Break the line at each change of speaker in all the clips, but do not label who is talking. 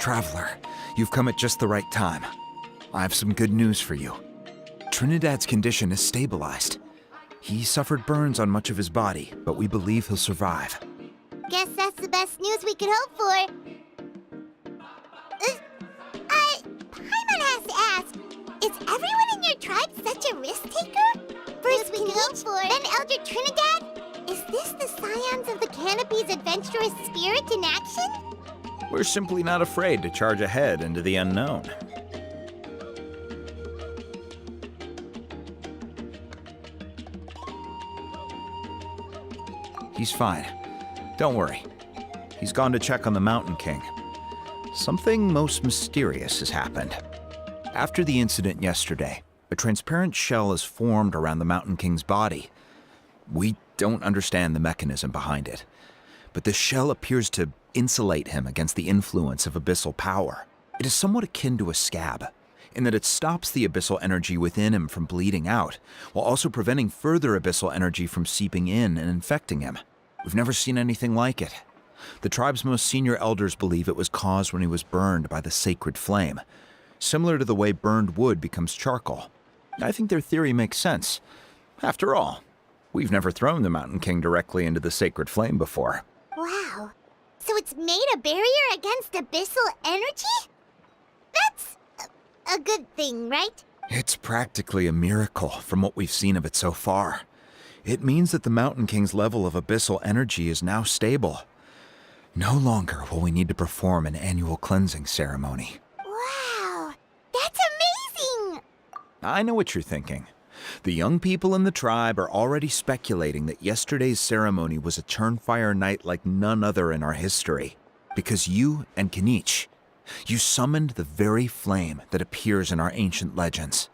Traveler, you've come at just the right time. I have some good news for you. Trinidad's condition is stabilized. He suffered burns on much of his body, but we believe he'll survive.
Guess that's the best news we could hope for. Paimon has to ask, is everyone in your tribe such a risk-taker? First Kenichi, then Elder Trinidad? Is this the Scions of the Canopy's adventurous spirit in action?
We're simply not afraid to charge ahead into the unknown. He's fine. Don't worry. He's gone to check on the Mountain King. Something most mysterious has happened. After the incident yesterday, a transparent shell has formed around the Mountain King's body. We don't understand the mechanism behind it, but the shell appears to insulate him against the influence of abyssal power. It is somewhat akin to a scab, in that it stops the abyssal energy within him from bleeding out, while also preventing further abyssal energy from seeping in and infecting him. We've never seen anything like it. The tribe's most senior elders believe it was caused when he was burned by the sacred flame, similar to the way burned wood becomes charcoal. I think their theory makes sense. After all, we've never thrown the Mountain King directly into the sacred flame before.
Wow. So it's made a barrier against abyssal energy? That's a good thing, right?
It's practically a miracle from what we've seen of it so far. It means that the Mountain King's level of abyssal energy is now stable. No longer will we need to perform an annual cleansing ceremony.
Wow, that's amazing!
I know what you're thinking. The young people in the tribe are already speculating that yesterday's ceremony was a Turnfire night like none other in our history. Because you and Kenichi, you summoned the very flame that appears in our ancient legends.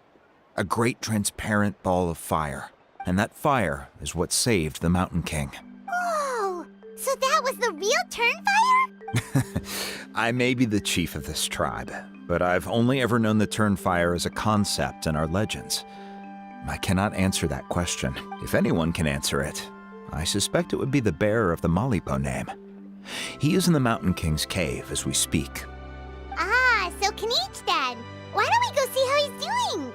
A great transparent ball of fire. And that fire is what saved the Mountain King.
Whoa! So that was the real Turnfire?
I may be the chief of this tribe, but I've only ever known the Turnfire as a concept in our legends. I cannot answer that question. If anyone can answer it, I suspect it would be the bearer of the Malipo name. He is in the Mountain King's cave as we speak.
Ah, so Kenichi then. Why don't we go see how he's doing?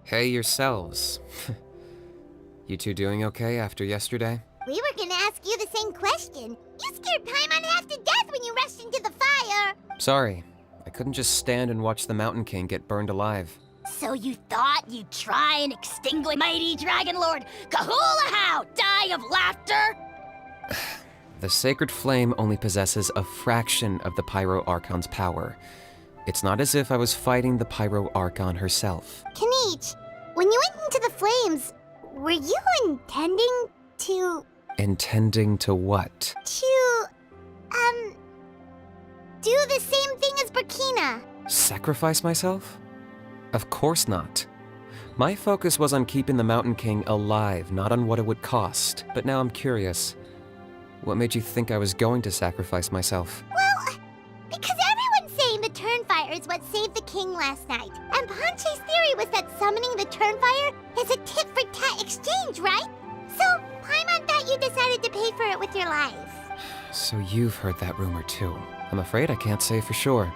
Hey yourselves. You two doing okay after yesterday?
We were gonna ask you the same question. You scared Paimon half to death when you rushed into the fire.
Sorry, I couldn't just stand and watch the Mountain King get burned alive.
So you thought you'd try and extinguish mighty Dragon Lord Kahula-How, die of laughter?
The sacred flame only possesses a fraction of the Pyro Archon's power. It's not as if I was fighting the Pyro Archon herself.
Kenichi, when you went into the flames, were you intending to...
Intending to what?
To, do the same thing as Burkina?
Sacrifice myself? Of course not. My focus was on keeping the Mountain King alive, not on what it would cost. But now I'm curious. What made you think I was going to sacrifice myself?
Well, because everyone's saying the Turnfire is what saved the king last night. And Ponche's theory was that summoning the Turnfire is a tit-for-tat exchange, right? So, Paimon thought you decided to pay for it with your life.
So you've heard that rumor too. I'm afraid I can't say for sure.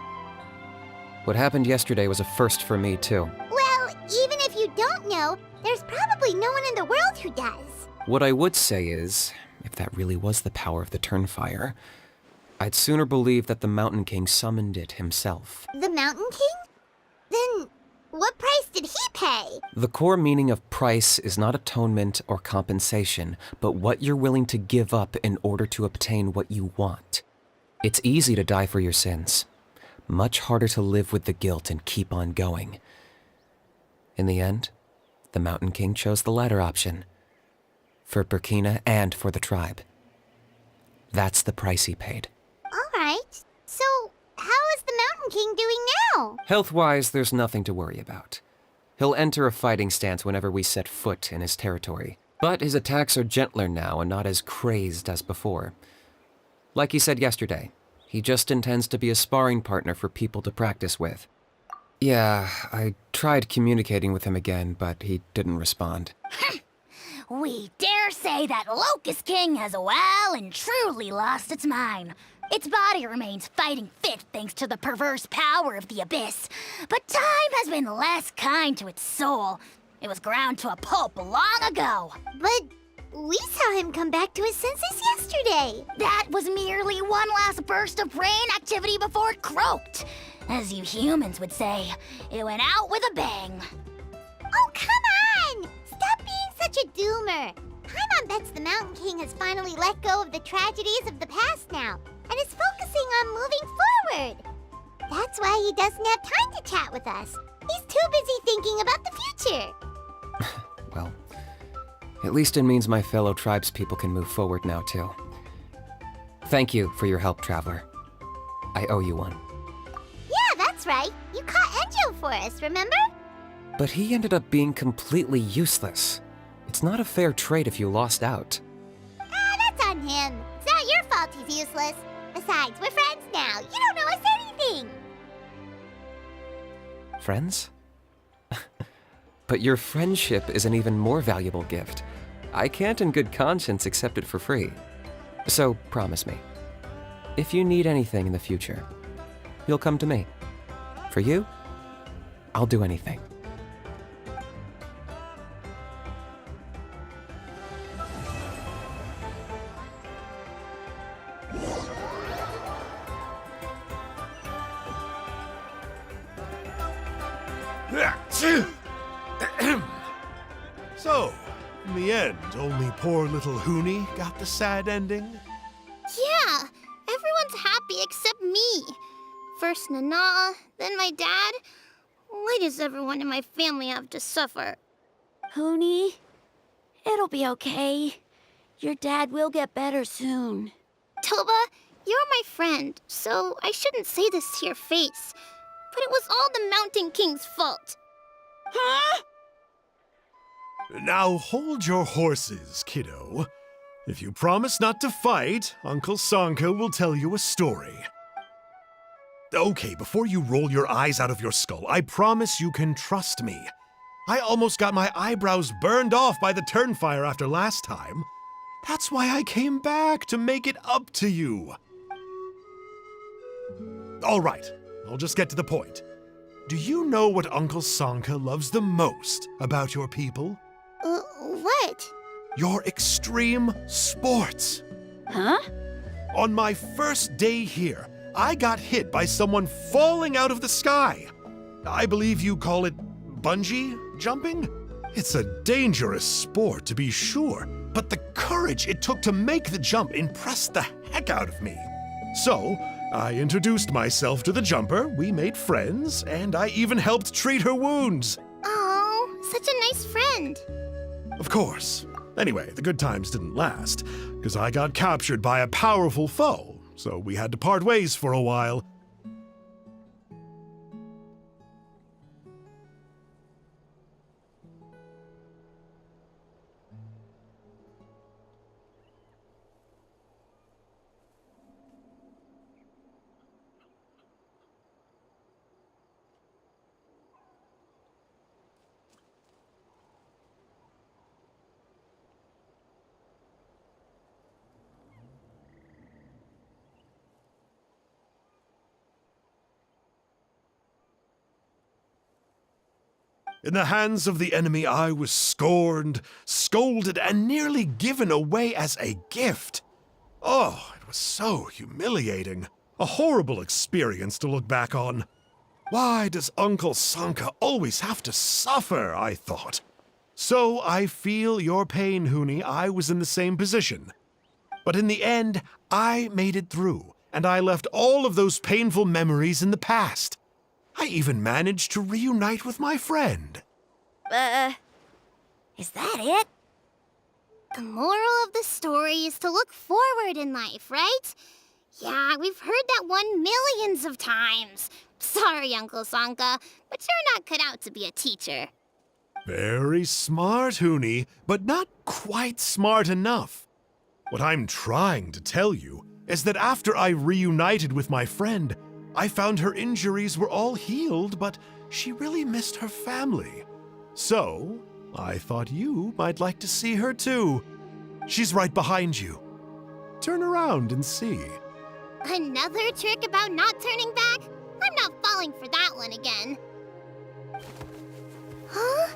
What happened yesterday was a first for me too.
Well, even if you don't know, there's probably no one in the world who does.
What I would say is, if that really was the power of the Turnfire, I'd sooner believe that the Mountain King summoned it himself.
The Mountain King? Then, what price did he pay?
The core meaning of price is not atonement or compensation, but what you're willing to give up in order to obtain what you want. It's easy to die for your sins. Much harder to live with the guilt and keep on going. In the end, the Mountain King chose the latter option. For Burkina and for the tribe. That's the price he paid.
All right. So, how is the Mountain King doing now?
Health-wise, there's nothing to worry about. He'll enter a fighting stance whenever we set foot in his territory. But his attacks are gentler now and not as crazed as before. Like he said yesterday, he just intends to be a sparring partner for people to practice with. Yeah, I tried communicating with him again, but he didn't respond.
We dare say that Locust King has well and truly lost its mind. Its body remains fighting fit thanks to the perverse power of the Abyss, but time has been less kind to its soul. It was ground to a pulp long ago.
But we saw him come back to his senses yesterday.
That was merely one last burst of brain activity before it croaked. As you humans would say, it went out with a bang.
Oh, come on! Stop being such a doomer. Paimon bets the Mountain King has finally let go of the tragedies of the past now, and is focusing on moving forward. That's why he doesn't have time to chat with us. He's too busy thinking about the future.
Well, at least it means my fellow tribespeople can move forward now, too. Thank you for your help, Traveler. I owe you one.
Yeah, that's right. You caught Enjo for us, remember?
But he ended up being completely useless. It's not a fair trade if you lost out.
That's on him. It's not your fault he's useless. Besides, we're friends now. You don't owe us anything.
Friends? But your friendship is an even more valuable gift. I can't in good conscience accept it for free. So promise me, if you need anything in the future, you'll come to me. For you, I'll do anything.
So, in the end, only poor little Hoonie got the sad ending?
Yeah, everyone's happy except me. First Nana, then my dad. Why does everyone in my family have to suffer?
Hoonie, it'll be okay. Your dad will get better soon.
Toba, you're my friend, so I shouldn't say this to your face. But it was all the Mountain King's fault.
Huh?
Now hold your horses, kiddo. If you promise not to fight, Uncle Sanka will tell you a story. Okay, before you roll your eyes out of your skull, I promise you can trust me. I almost got my eyebrows burned off by the turnfire after last time. That's why I came back, to make it up to you. All right, I'll just get to the point. Do you know what Uncle Sanka loves the most about your people?
What?
Your extreme sports.
Huh?
On my first day here, I got hit by someone falling out of the sky. I believe you call it bungee jumping? It's a dangerous sport, to be sure, but the courage it took to make the jump impressed the heck out of me. So, I introduced myself to the jumper, we made friends, and I even helped treat her wounds.
Oh, such a nice friend.
Of course. Anyway, the good times didn't last, because I got captured by a powerful foe, so we had to part ways for a while. In the hands of the enemy, I was scorned, scolded, and nearly given away as a gift. Oh, it was so humiliating. A horrible experience to look back on. Why does Uncle Sanka always have to suffer, I thought. So I feel your pain, Hoonie. I was in the same position. But in the end, I made it through, and I left all of those painful memories in the past. I even managed to reunite with my friend.
Is that it?
The moral of the story is to look forward in life, right? Yeah, we've heard that one millions of times. Sorry, Uncle Sanka, but you're not cut out to be a teacher.
Very smart, Hoonie, but not quite smart enough. What I'm trying to tell you is that after I reunited with my friend, I found her injuries were all healed, but she really missed her family. So, I thought you might like to see her too. She's right behind you. Turn around and see.
Another trick about not turning back? I'm not falling for that one again. Huh?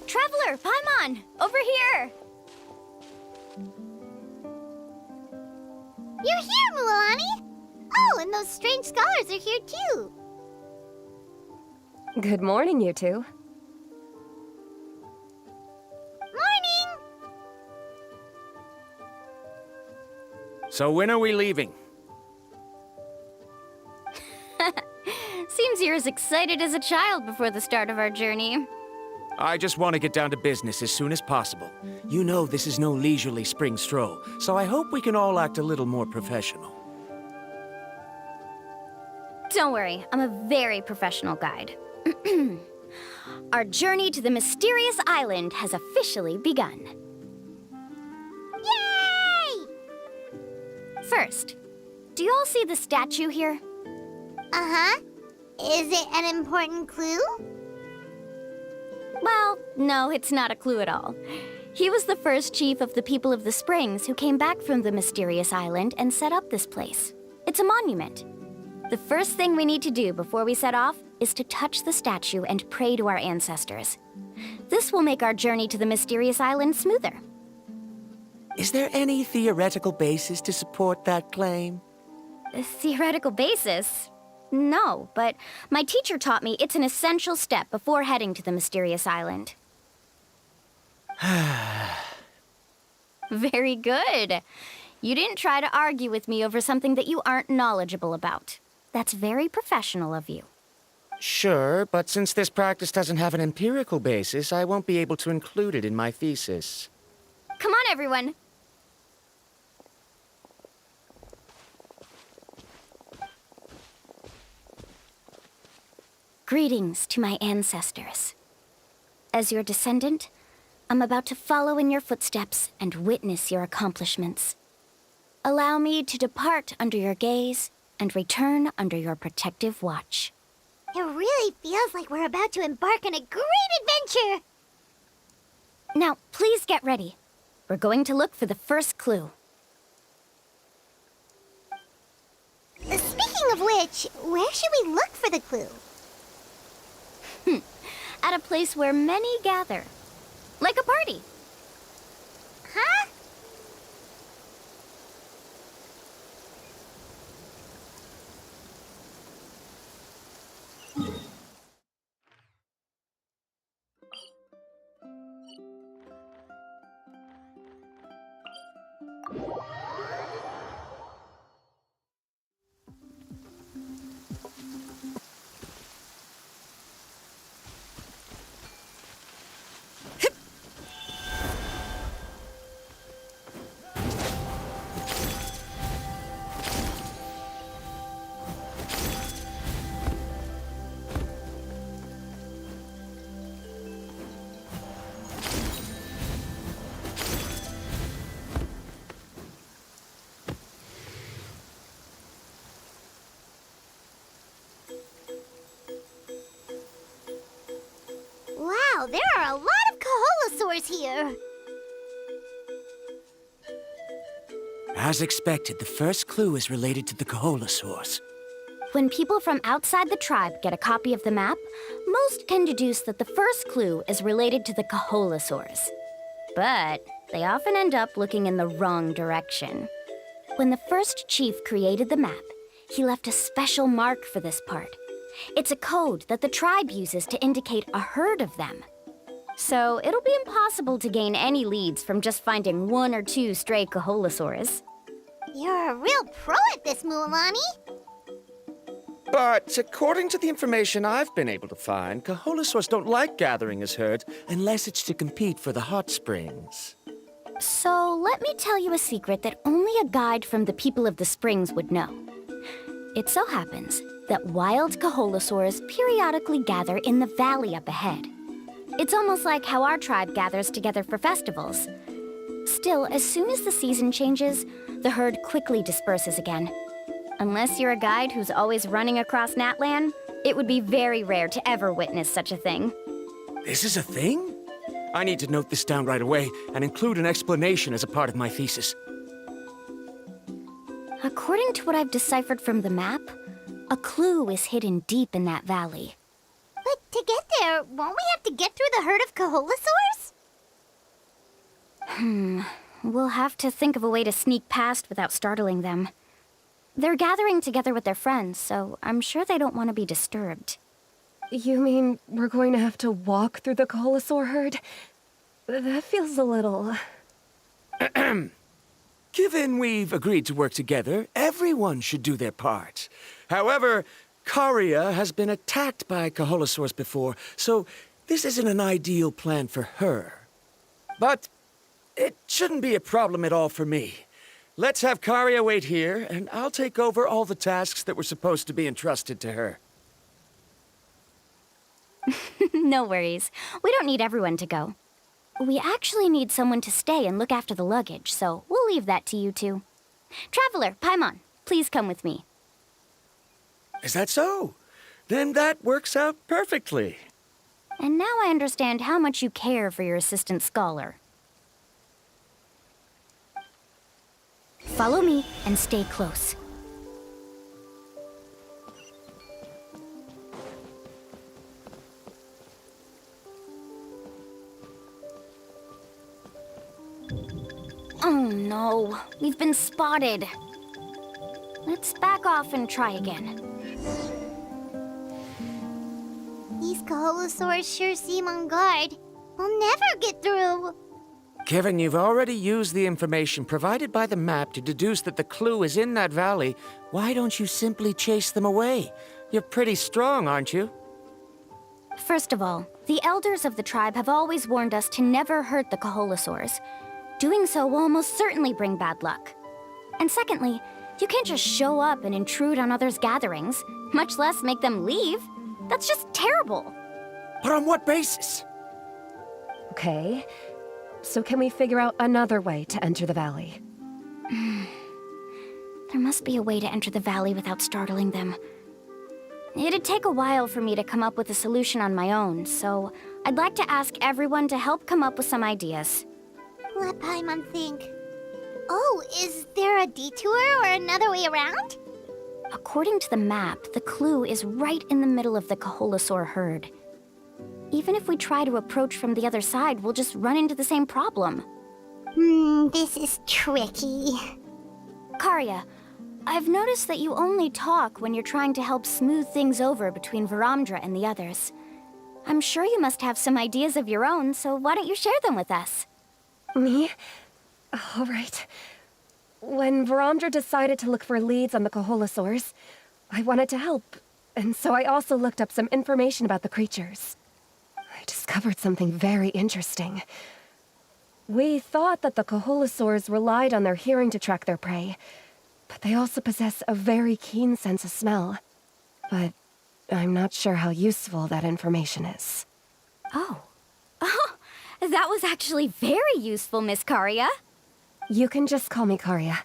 Traveler, Paimon! Over here!
You're here, Mualani! Oh, and those strange scholars are here too.
Good morning, you two.
Morning!
So when are we leaving?
Seems you're as excited as a child before the start of our journey.
I just want to get down to business as soon as possible. You know this is no leisurely spring stroll, so I hope we can all act a little more professional.
Don't worry, I'm a very professional guide. Our journey to the mysterious island has officially begun.
Yay!
First, do you all see the statue here?
Uh-huh. Is it an important clue?
Well, no, it's not a clue at all. He was the first chief of the people of the Springs who came back from the mysterious island and set up this place. It's a monument. The first thing we need to do before we set off is to touch the statue and pray to our ancestors. This will make our journey to the mysterious island smoother.
Is there any theoretical basis to support that claim?
A theoretical basis? No, but my teacher taught me it's an essential step before heading to the mysterious island. Very good. You didn't try to argue with me over something that you aren't knowledgeable about. That's very professional of you.
Sure, but since this practice doesn't have an empirical basis, I won't be able to include it in my thesis.
Come on, everyone. Greetings to my ancestors. As your descendant, I'm about to follow in your footsteps and witness your accomplishments. Allow me to depart under your gaze and return under your protective watch.
It really feels like we're about to embark on a great adventure!
Now, please get ready. We're going to look for the first clue.
Speaking of which, where should we look for the clue?
At a place where many gather. Like a party.
Huh? there are a lot of Kaholosaurs here.
As expected, the first clue is related to the Kaholosaurs.
When people from outside the tribe get a copy of the map, most can deduce that the first clue is related to the Kaholosaurs. But they often end up looking in the wrong direction. When the first chief created the map, he left a special mark for this part. It's a code that the tribe uses to indicate a herd of them. So it'll be impossible to gain any leads from just finding 1 or 2 stray Kaholosaurs.
You're a real pro at this, Mualani.
But according to the information I've been able to find, Kaholosaurs don't like gathering as herds unless it's to compete for the hot springs.
So let me tell you a secret that only a guide from the people of the springs would know. It so happens that wild Kaholosaurs periodically gather in the valley up ahead. It's almost like how our tribe gathers together for festivals. Still, as soon as the season changes, the herd quickly disperses again. Unless you're a guide who's always running across Natlan, it would be very rare to ever witness such a thing.
This is a thing? I need to note this down right away and include an explanation as a part of my thesis.
According to what I've deciphered from the map, a clue is hidden deep in that valley.
But to get there, won't we have to get through the herd of Kaholosaurs?
We'll have to think of a way to sneak past without startling them. They're gathering together with their friends, so I'm sure they don't want to be disturbed.
You mean we're going to have to walk through the Kaholosaur herd? That feels a little...
Given we've agreed to work together, everyone should do their part. However, Karia has been attacked by Kaholosaurs before, so this isn't an ideal plan for her. But it shouldn't be a problem at all for me. Let's have Karia wait here, and I'll take over all the tasks that were supposed to be entrusted to her.
No worries. We don't need everyone to go. We actually need someone to stay and look after the luggage, so we'll leave that to you two. Traveler, Paimon, please come with me.
Is that so? Then that works out perfectly.
And now I understand how much you care for your assistant scholar. Follow me and stay close. Oh no, we've been spotted. Let's back off and try again.
These Kaholosaurs sure seem on guard. We'll never get through.
Given you've already used the information provided by the map to deduce that the clue is in that valley, why don't you simply chase them away? You're pretty strong, aren't you?
First of all, the elders of the tribe have always warned us to never hurt the Kaholosaurs. Doing so will almost certainly bring bad luck. And secondly, you can't just show up and intrude on others' gatherings, much less make them leave. That's just terrible.
But on what basis?
Okay, so can we figure out another way to enter the valley?
There must be a way to enter the valley without startling them. It'd take a while for me to come up with a solution on my own, so I'd like to ask everyone to help come up with some ideas.
Let Paimon think. Oh, is there a detour or another way around?
According to the map, the clue is right in the middle of the Kaholosaur herd. Even if we try to approach from the other side, we'll just run into the same problem.
This is tricky.
Karia, I've noticed that you only talk when you're trying to help smooth things over between Varamdra and the others. I'm sure you must have some ideas of your own, so why don't you share them with us?
Me? All right. When Varamdra decided to look for leads on the Kaholosaurs, I wanted to help, and so I also looked up some information about the creatures. I discovered something very interesting. We thought that the Kaholosaurs relied on their hearing to track their prey, but they also possess a very keen sense of smell. But I'm not sure how useful that information is.
Oh. Oh, that was actually very useful, Miss Karia.
You can just call me Karia.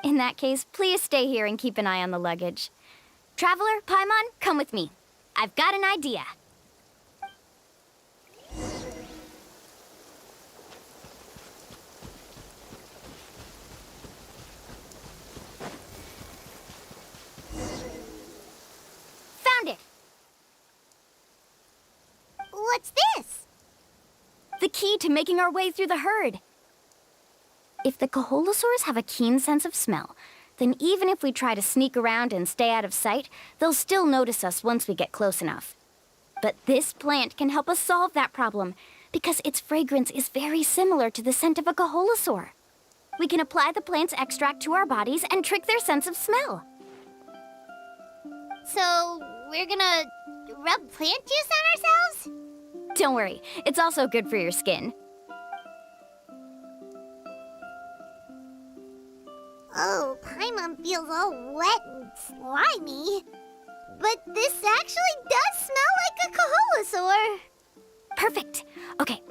In that case, please stay here and keep an eye on the luggage. Traveler, Paimon, come with me. I've got an idea.
What's this?
The key to making our way through the herd. If the Coholosaurs have a keen sense of smell, then even if we try to sneak around and stay out of sight, they'll still notice us once we get close enough. But this plant can help us solve that problem, because its fragrance is very similar to the scent of a Coholosaur. We can apply the plant's extract to our bodies and trick their sense of smell.
So, we're gonna rub plant juice on ourselves?
Don't worry, it's also good for your skin.
Oh, Paimon feels all wet and slimy. But this actually does smell like a Coholosaur.
Perfect. Okay,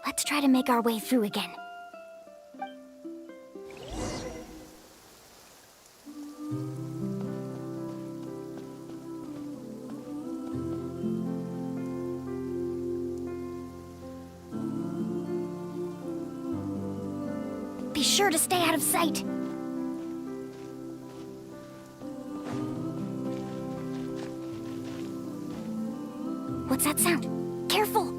let's try to make our way through again. Be sure to stay out of sight. What's that sound? Careful!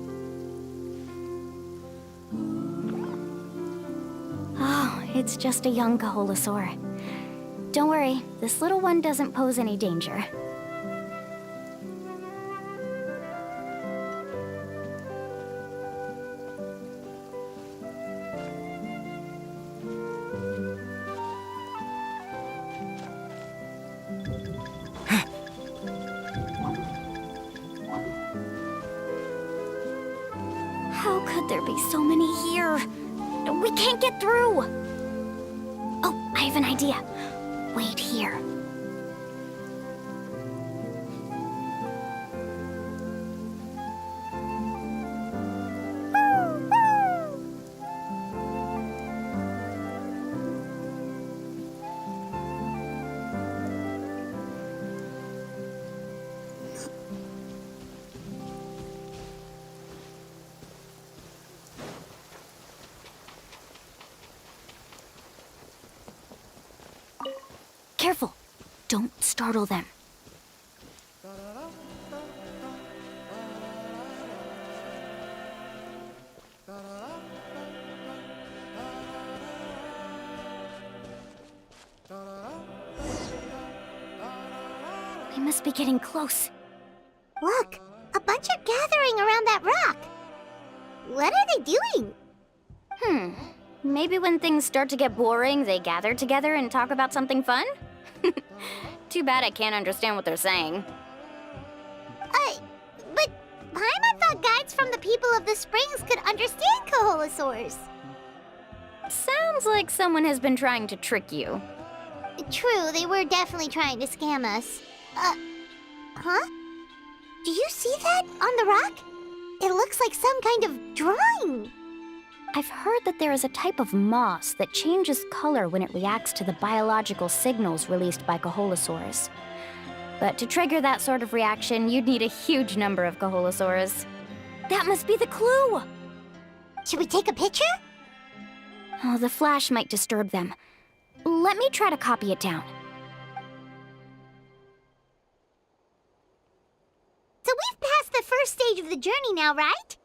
Oh, it's just a young Coholosaur. Don't worry, this little one doesn't pose any danger. How could there be so many here? We can't get through! Oh, I have an idea. Wait here. Careful! Don't startle them. We must be getting close.
Look, a bunch are gathering around that rock. What are they doing?
Maybe when things start to get boring, they gather together and talk about something fun? Too bad I can't understand what they're saying.
But Paimon thought guides from the people of the springs could understand Coholosaurs.
Sounds like someone has been trying to trick you.
True, they were definitely trying to scam us. Huh? Do you see that on the rock? It looks like some kind of drawing.
I've heard that there is a type of moss that changes color when it reacts to the biological signals released by Coholosaurs. But to trigger that sort of reaction, you'd need a huge number of Coholosaurs. That must be the clue!
Should we take a picture?
Oh, the flash might disturb them. Let me try to copy it down.
So we've passed the first stage of the journey now, right?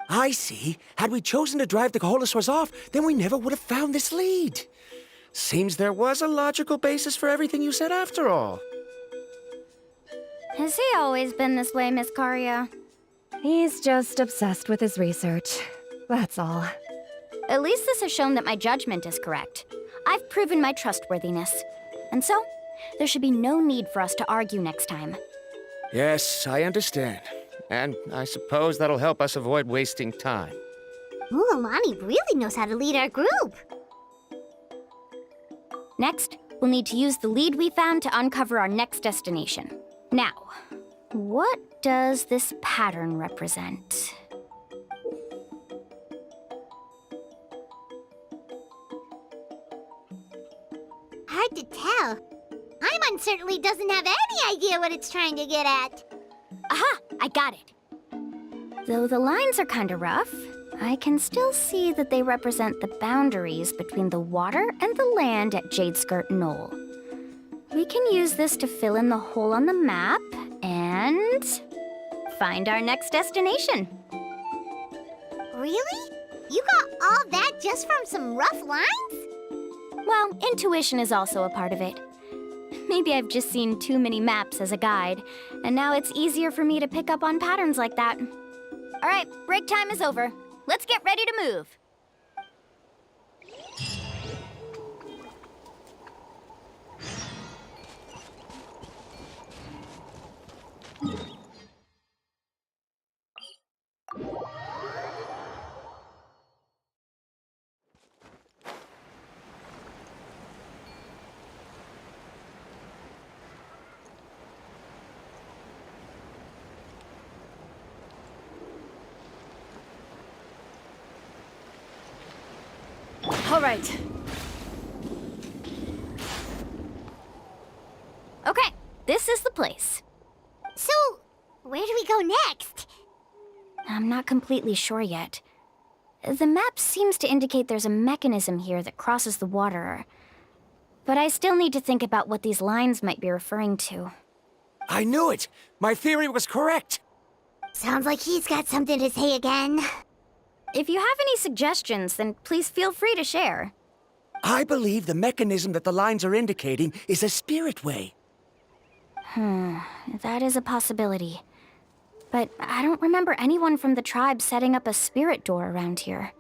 I see. Had we chosen to drive the Coholosaurs off, then we never would have found this lead. Seems there was a logical basis for everything you said after all.
Has he always been this way, Miss Karia?
He's just obsessed with his research. That's all.
At least this has shown that my judgment is correct. I've proven my trustworthiness. And so, there should be no need for us to argue next time.
Yes, I understand. And I suppose that'll help us avoid wasting time.
Ulumani really knows how to lead our group.
Next, we'll need to use the lead we found to uncover our next destination. Now, what does this pattern represent?
Hard to tell. Paimon certainly doesn't have any idea what it's trying to get at.
Aha! I got it. Though the lines are kinda rough, I can still see that they represent the boundaries between the water and the land at Jadeskirt Knoll. We can use this to fill in the hole on the map, and... find our next destination.
Really? You got all that just from some rough lines?
Well, intuition is also a part of it. Maybe I've just seen too many maps as a guide, and now it's easier for me to pick up on patterns like that. All right, break time is over. Let's get ready to move.
All right.
Okay, this is the place.
So, where do we go next?
I'm not completely sure yet. The map seems to indicate there's a mechanism here that crosses the water. But I still need to think about what these lines might be referring to.
I knew it! My theory was correct!
Sounds like he's got something to say again.
If you have any suggestions, then please feel free to share.
I believe the mechanism that the lines are indicating is a spirit way.
That is a possibility. But I don't remember anyone from the tribe setting up a spirit door around here.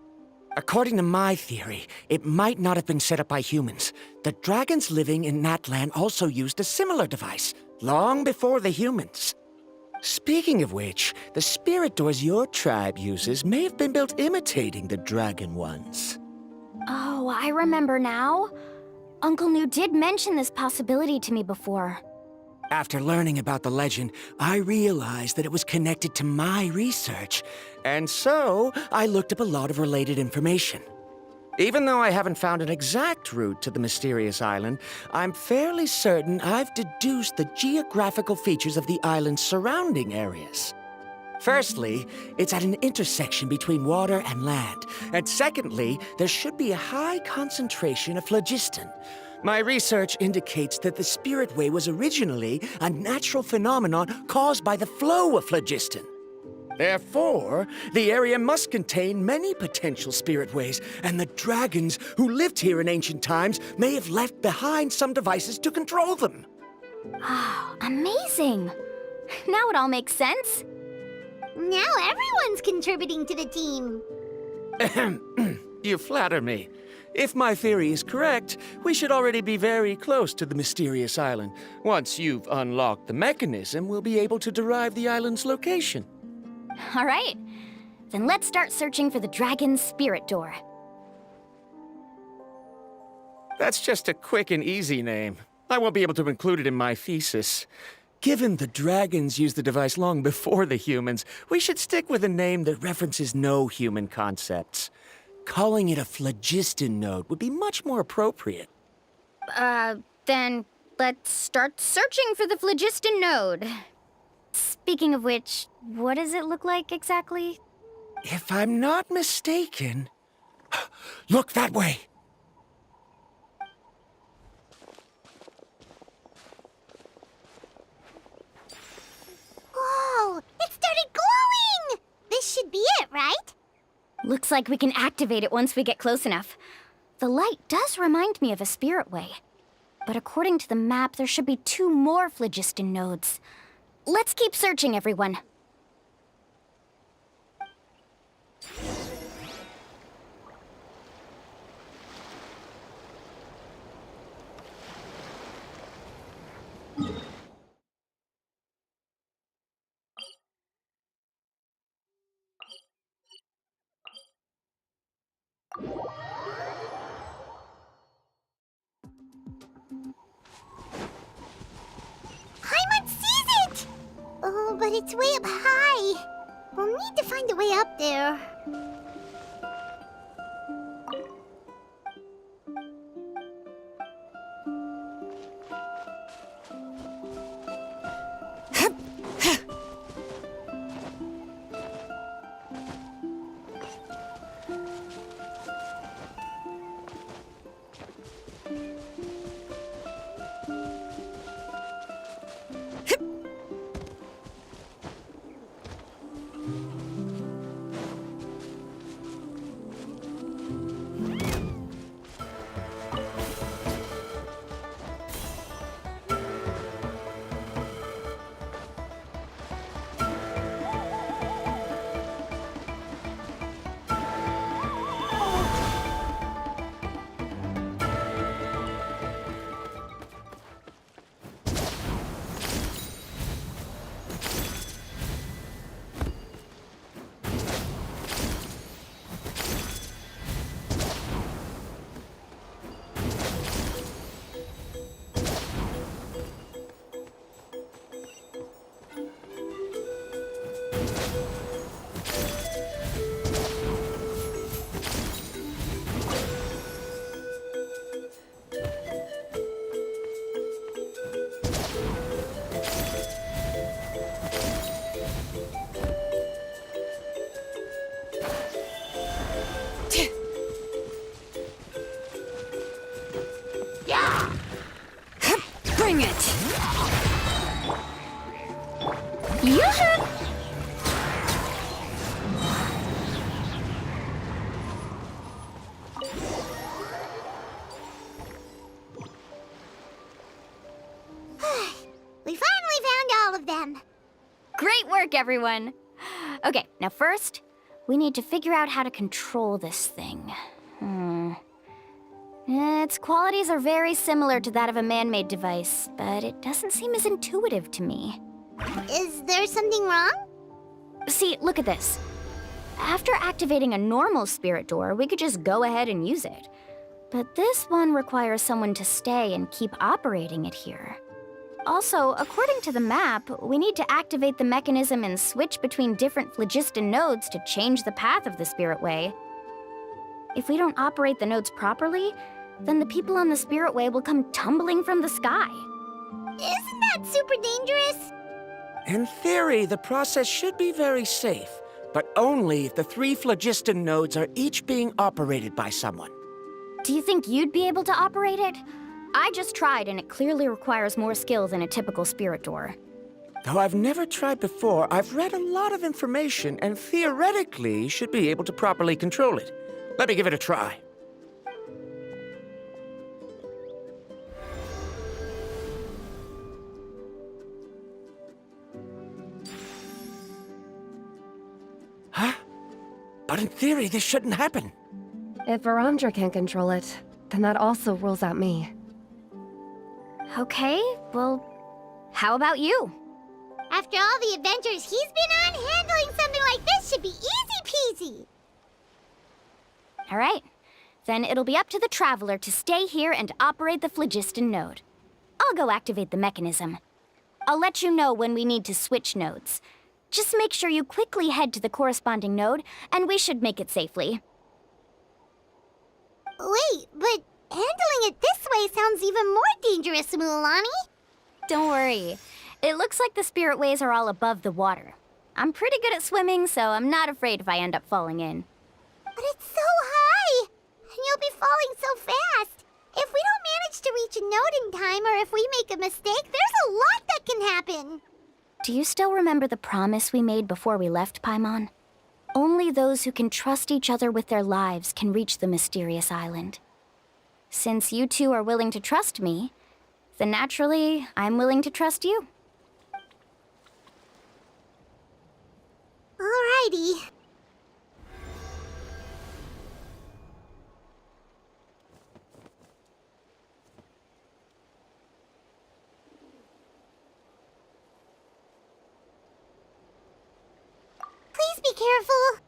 According to my theory, it might not have been set up by humans. The dragons living in that land also used a similar device, long before the humans. Speaking of which, the spirit doors your tribe uses may have been built imitating the dragon ones.
Oh, I remember now. Uncle New did mention this possibility to me before.
After learning about the legend, I realized that it was connected to my research, and so I looked up a lot of related information. Even though I haven't found an exact route to the mysterious island, I'm fairly certain I've deduced the geographical features of the island's surrounding areas. Firstly, it's at an intersection between water and land, and secondly, there should be a high concentration of phlogiston. My research indicates that the Spirit Way was originally a natural phenomenon caused by the flow of phlogiston. Therefore, the area must contain many potential spirit ways, and the dragons who lived here in ancient times may have left behind some devices to control them.
Oh, amazing! Now it all makes sense.
Now everyone's contributing to the team.
You flatter me. If my theory is correct, we should already be very close to the mysterious island. Once you've unlocked the mechanism, we'll be able to derive the island's location.
All right, then let's start searching for the dragon's spirit door.
That's just a quick and easy name. I won't be able to include it in my thesis. Given the dragons used the device long before the humans, we should stick with a name that references no human concepts. Calling it a phlogiston node would be much more appropriate.
Then let's start searching for the phlogiston node. Speaking of which, what does it look like exactly?
If I'm not mistaken... Look that way!
Whoa! It started glowing! This should be it, right?
Looks like we can activate it once we get close enough. The light does remind me of a spirit way. But according to the map, there should be 2 more phlogiston nodes. Let's keep searching, everyone.
Paimon sees it! Oh, but it's way up high. We'll need to find a way up there.
Fusion!
We finally found all of them.
Great work, everyone! Okay, now first, we need to figure out how to control this thing. Its qualities are very similar to that of a man-made device, but it doesn't seem as intuitive to me.
Is there something wrong?
See, look at this. After activating a normal spirit door, we could just go ahead and use it. But this one requires someone to stay and keep operating it here. Also, according to the map, we need to activate the mechanism and switch between different phlogiston nodes to change the path of the spirit way. If we don't operate the nodes properly, then the people on the spirit way will come tumbling from the sky.
Isn't that super dangerous?
In theory, the process should be very safe, but only if the 3 phlogiston nodes are each being operated by someone.
Do you think you'd be able to operate it? I just tried, and it clearly requires more skill than a typical spirit door.
Though I've never tried before, I've read a lot of information and theoretically should be able to properly control it. Let me give it a try. Huh? But in theory, this shouldn't happen.
If Varamdra can control it, then that also rules out me.
Okay, well, how about you?
After all the adventures he's been on, handling something like this should be easy peasy.
All right, then it'll be up to the Traveler to stay here and operate the phlogiston node. I'll go activate the mechanism. I'll let you know when we need to switch nodes. Just make sure you quickly head to the corresponding node, and we should make it safely.
Wait, but handling it this way sounds even more dangerous, Mualani.
Don't worry. It looks like the spirit ways are all above the water. I'm pretty good at swimming, so I'm not afraid if I end up falling in.
But it's so high, and you'll be falling so fast. If we don't manage to reach a node in time, or if we make a mistake, there's a lot that can happen.
Do you still remember the promise we made before we left, Paimon? Only those who can trust each other with their lives can reach the mysterious island. Since you two are willing to trust me, then naturally, I'm willing to trust you.
Alrighty. Please be careful.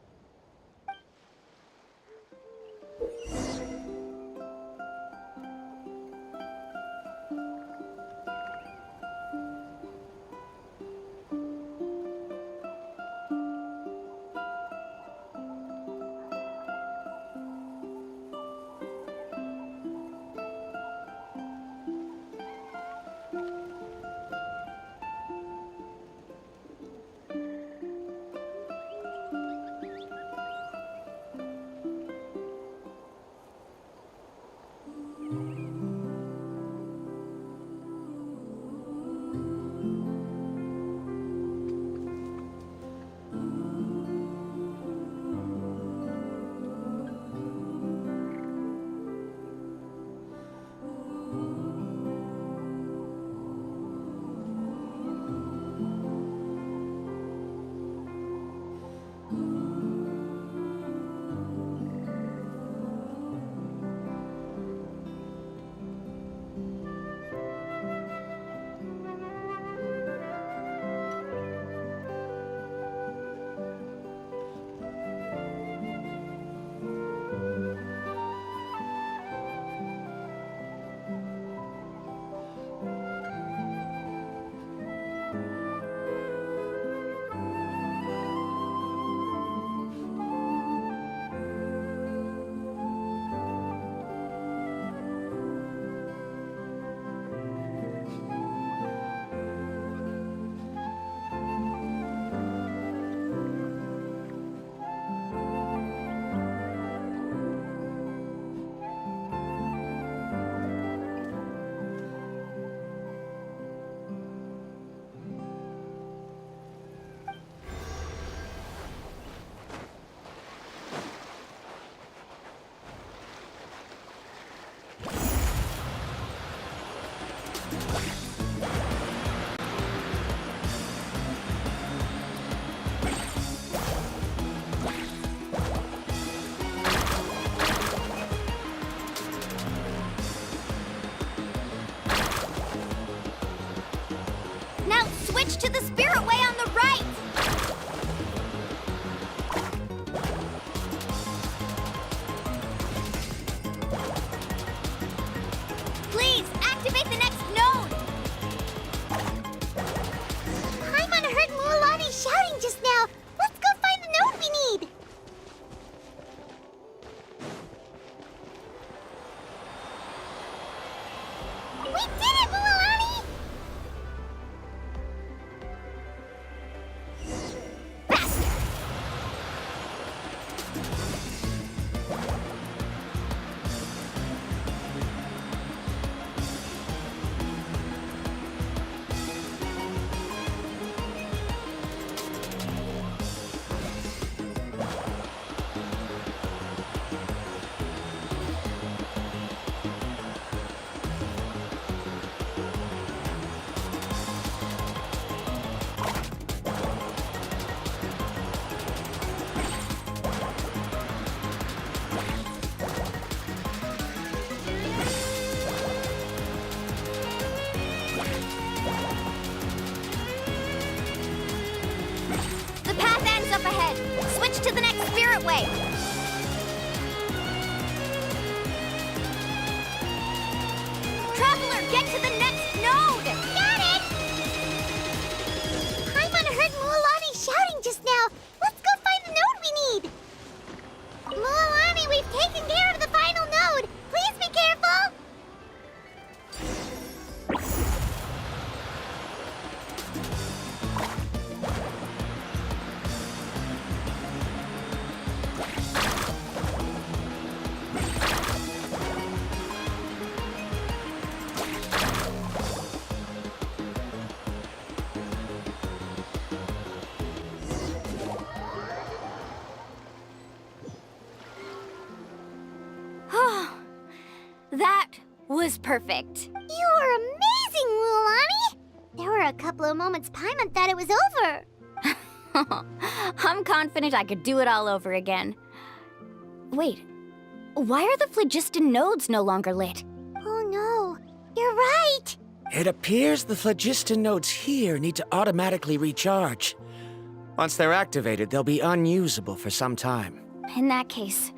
up ahead. Switch to the next spirit way. Traveler, get to the next node!
Got it! Paimon heard Mualani shouting just now. Let's go find the node we need. Mualani, we've taken care of the final node. Please be careful.
That was perfect.
You were amazing, Mualani. There were a couple of moments Paimon thought it was over.
I'm confident I could do it all over again. Wait, why are the phlogiston nodes no longer lit?
Oh no, you're right.
It appears the phlogiston nodes here need to automatically recharge. Once they're activated, they'll be unusable for some time.
In that case,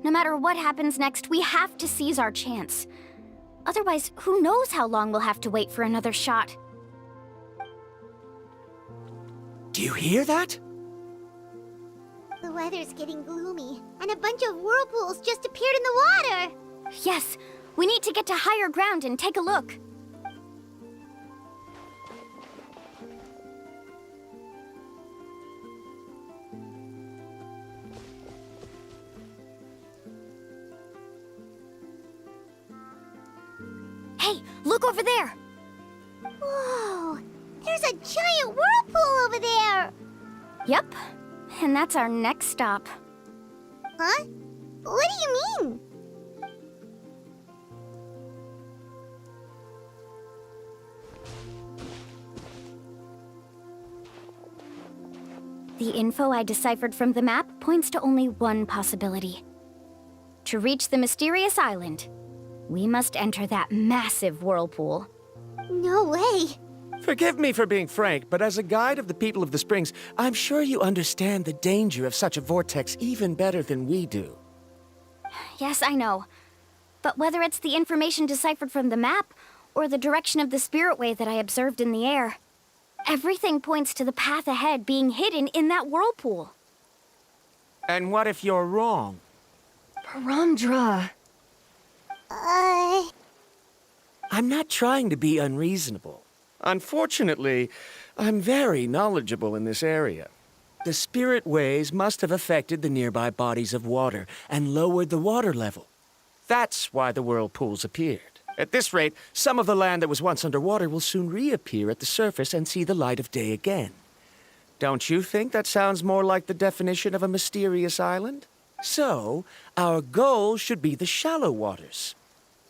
no matter what happens next, we have to seize our chance. Otherwise, who knows how long we'll have to wait for another shot.
Do you hear that?
The weather's getting gloomy, and a bunch of whirlpools just appeared in the water.
Yes, we need to get to higher ground and take a look. Hey, look over there!
Whoa, there's a giant whirlpool over there.
Yep, and that's our next stop.
Huh? What do you mean?
The info I deciphered from the map points to only one possibility. To reach the mysterious island, we must enter that massive whirlpool.
No way.
Forgive me for being frank, but as a guide of the people of the Springs, I'm sure you understand the danger of such a vortex even better than we do.
Yes, I know. But whether it's the information deciphered from the map, or the direction of the spirit way that I observed in the air, everything points to the path ahead being hidden in that whirlpool.
And what if you're wrong?
Paramdra.
I'm not trying to be unreasonable. Unfortunately, I'm very knowledgeable in this area. The spirit ways must have affected the nearby bodies of water and lowered the water level. That's why the whirlpools appeared. At this rate, some of the land that was once underwater will soon reappear at the surface and see the light of day again. Don't you think that sounds more like the definition of a mysterious island? So, our goal should be the shallow waters.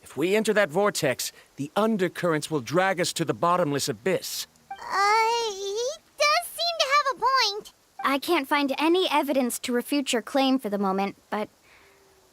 If we enter that vortex, the undercurrents will drag us to the bottomless abyss.
He does seem to have a point.
I can't find any evidence to refute your claim for the moment, but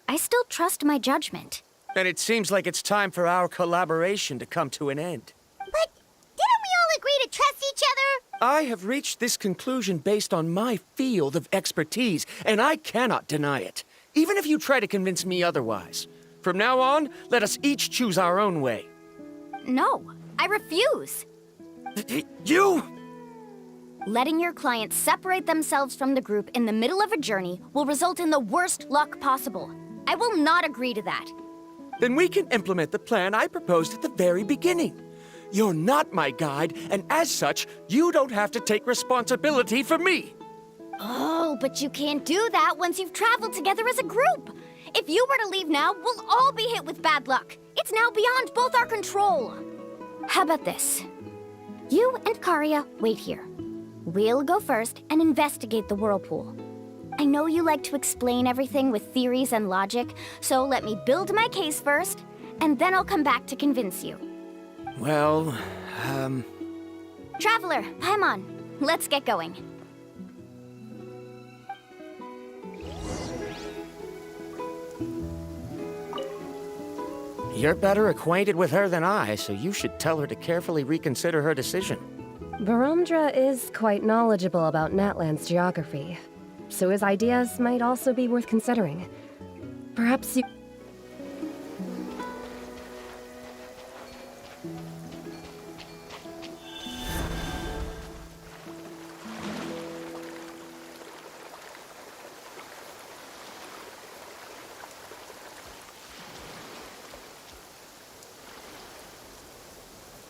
I still trust my judgment.
And it seems like it's time for our collaboration to come to an end.
But didn't we all agree to trust each other?
I have reached this conclusion based on my field of expertise, and I cannot deny it, even if you try to convince me otherwise. From now on, let us each choose our own way.
No, I refuse.
You!
Letting your clients separate themselves from the group in the middle of a journey will result in the worst luck possible. I will not agree to that.
Then we can implement the plan I proposed at the very beginning. You're not my guide, and as such, you don't have to take responsibility for me.
Oh, but you can't do that once you've traveled together as a group. If you were to leave now, we'll all be hit with bad luck. It's now beyond both our control. How about this? You and Karia wait here. We'll go first and investigate the whirlpool. I know you like to explain everything with theories and logic, so let me build my case first, and then I'll come back to convince you.
Well,
Traveler, Paimon, let's get going.
You're better acquainted with her than I, so you should tell her to carefully reconsider her decision.
Paramdra is quite knowledgeable about Natlan's geography. so his ideas might also be worth considering. Perhaps you...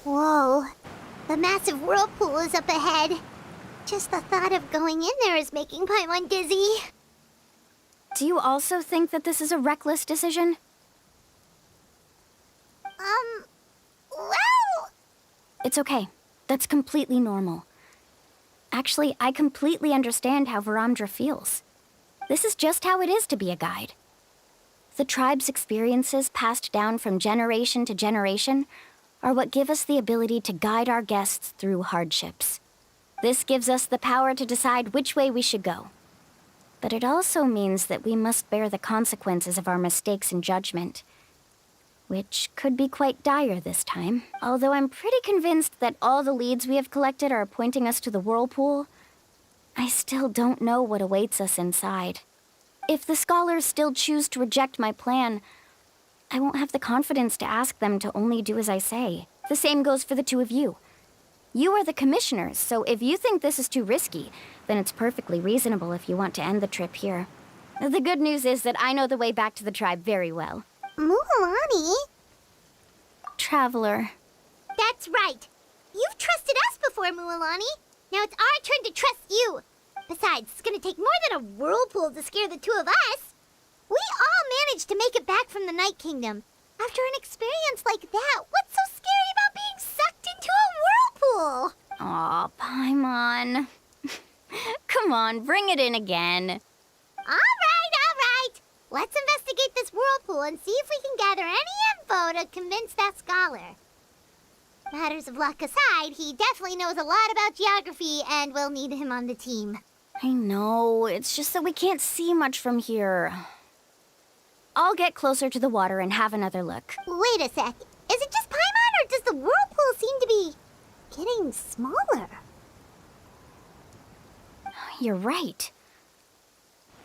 Whoa. The massive whirlpool is up ahead. Just the thought of going in there is making Paimon dizzy.
Do you also think that this is a reckless decision?
Well...
It's okay. That's completely normal. Actually, I completely understand how Varamdra feels. This is just how it is to be a guide. The tribe's experiences passed down from generation to generation are what give us the ability to guide our guests through hardships. This gives us the power to decide which way we should go. But it also means that we must bear the consequences of our mistakes and judgment, which could be quite dire this time. Although I'm pretty convinced that all the leads we have collected are pointing us to the whirlpool, I still don't know what awaits us inside. If the scholars still choose to reject my plan, I won't have the confidence to ask them to only do as I say. The same goes for the two of you. You are the commissioners, so if you think this is too risky, then it's perfectly reasonable if you want to end the trip here. The good news is that I know the way back to the tribe very well.
Mualani?
Traveler.
That's right. You've trusted us before, Mualani. Now it's our turn to trust you. Besides, it's gonna take more than a whirlpool to scare the two of us. We all managed to make it back from the Night Kingdom. After an experience like that, what's so scary about being sucked into a whirlpool?
Aw, Paimon. Come on, bring it in again.
All right. Let's investigate this whirlpool and see if we can gather any info to convince that scholar. Matters of luck aside, he definitely knows a lot about geography, and we'll need him on the team.
I know, it's just that we can't see much from here. I'll get closer to the water and have another look.
Wait a sec. Is it just Paimon, or does the whirlpool seem to be getting smaller?
You're right.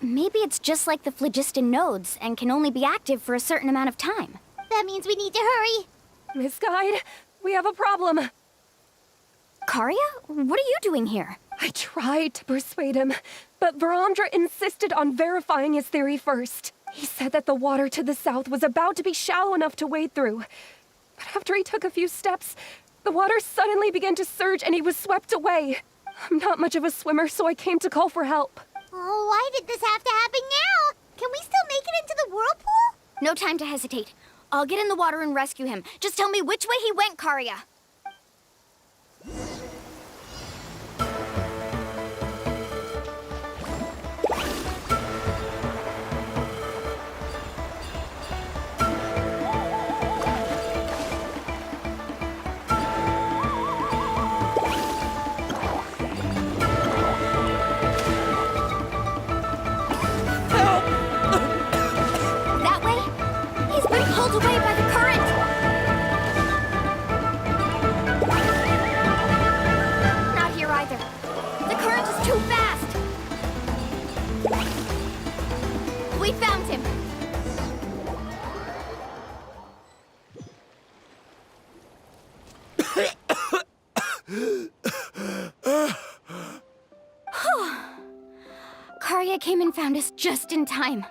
Maybe it's just like the phlogiston nodes and can only be active for a certain amount of time.
That means we need to hurry.
Miss Guide, we have a problem.
Karya? What are you doing here?
I tried to persuade him, but Varamdra insisted on verifying his theory first. He said that the water to the south was about to be shallow enough to wade through. But after he took a few steps, the water suddenly began to surge and he was swept away. I'm not much of a swimmer, so I came to call for help.
Oh, why did this have to happen now? Can we still make it into the whirlpool?
No time to hesitate. I'll get in the water and rescue him. Just tell me which way he went, Karya. Pulled away by the current! Not here either. The current is too fast! We found him! Karya came and found us just in time.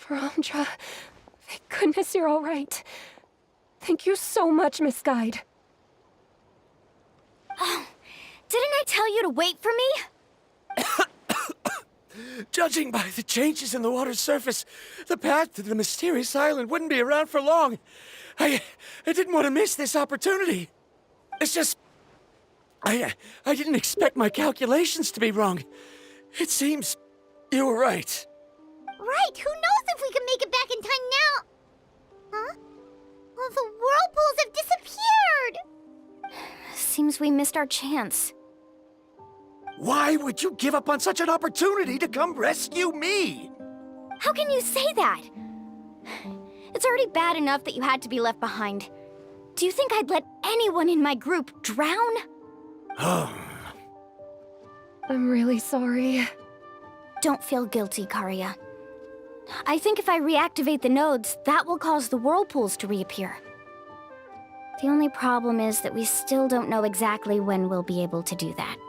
Verandra, thank goodness you're all right. Thank you so much, Miss Guide.
Oh, didn't I tell you to wait for me?
Judging by the changes in the water's surface, the path to the mysterious island wouldn't be around for long. I didn't want to miss this opportunity. It's just... I didn't expect my calculations to be wrong. It seems you were right.
Right, who knows if we can make it back in time now? Huh? Well, the whirlpools have disappeared!
Seems we missed our chance.
Why would you give up on such an opportunity to come rescue me?
How can you say that? It's already bad enough that you had to be left behind. Do you think I'd let anyone in my group drown?
I'm really sorry.
Don't feel guilty, Karia. I think if I reactivate the nodes, that will cause the whirlpools to reappear. The only problem is that we still don't know exactly when we'll be able to do that.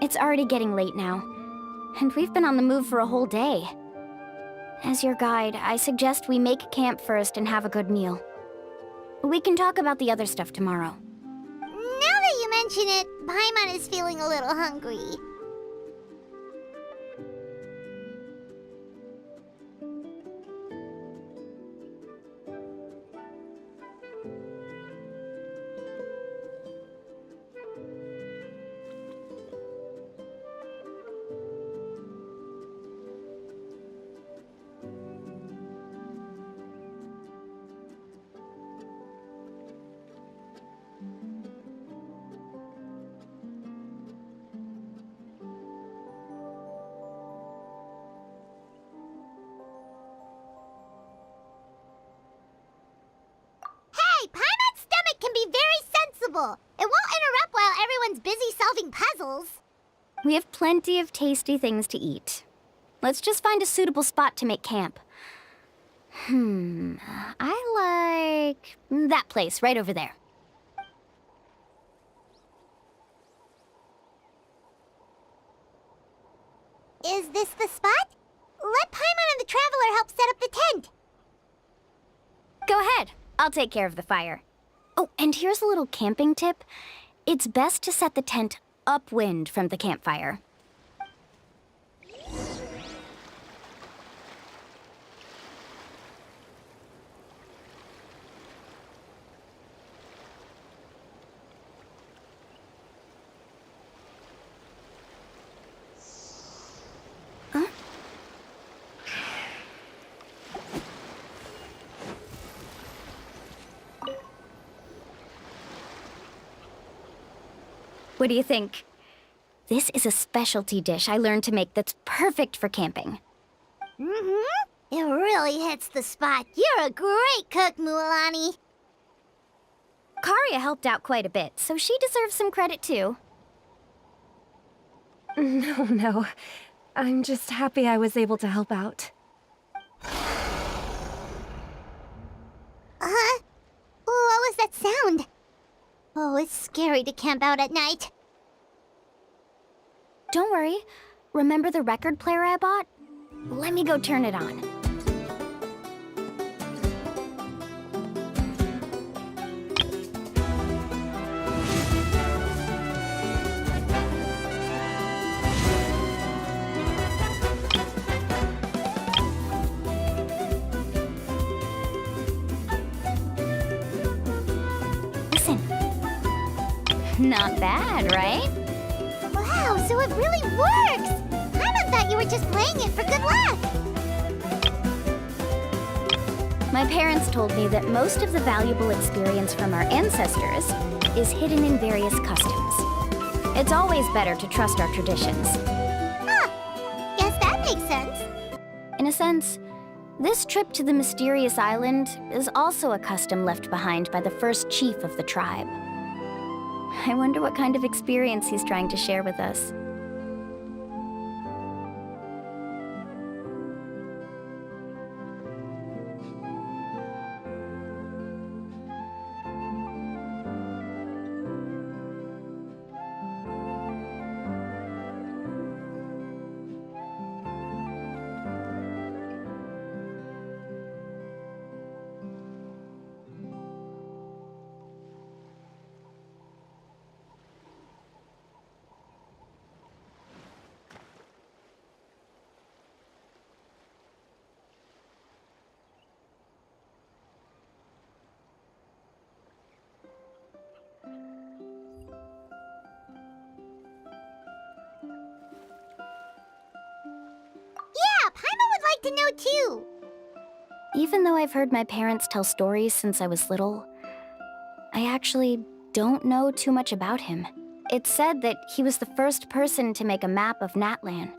It's already getting late now, and we've been on the move for a whole day. As your guide, I suggest we make camp first and have a good meal. We can talk about the other stuff tomorrow.
Now that you mention it, Paimon is feeling a little hungry. Hey, Paimon's stomach can be very sensible. It won't interrupt while everyone's busy solving puzzles.
We have plenty of tasty things to eat. Let's just find a suitable spot to make camp. I like that place right over there.
Is this the spot? Let Paimon and the Traveler help set up the tent.
Go ahead. I'll take care of the fire. Oh, and here's a little camping tip. It's best to set the tent upwind from the campfire. What do you think? This is a specialty dish I learned to make that's perfect for camping.
Mm-hmm. It really hits the spot. You're a great cook, Mualani.
Karia helped out quite a bit, so she deserves some credit too.
No. I'm just happy I was able to help out.
What was that sound? Oh, it's scary to camp out at night.
Don't worry. Remember the record player I bought? Let me go turn it on. Listen. Not bad, right?
Wow, so it really works! Paimon thought you were just playing it for good luck.
My parents told me that most of the valuable experience from our ancestors is hidden in various customs. It's always better to trust our traditions.
Huh. Guess that makes sense.
In a sense, this trip to the mysterious island is also a custom left behind by the first chief of the tribe. I wonder what kind of experience he's trying to share with us.
like to know too.
Even though I've heard my parents tell stories since I was little, I actually don't know too much about him. It's said that he was the first person to make a map of Natlan,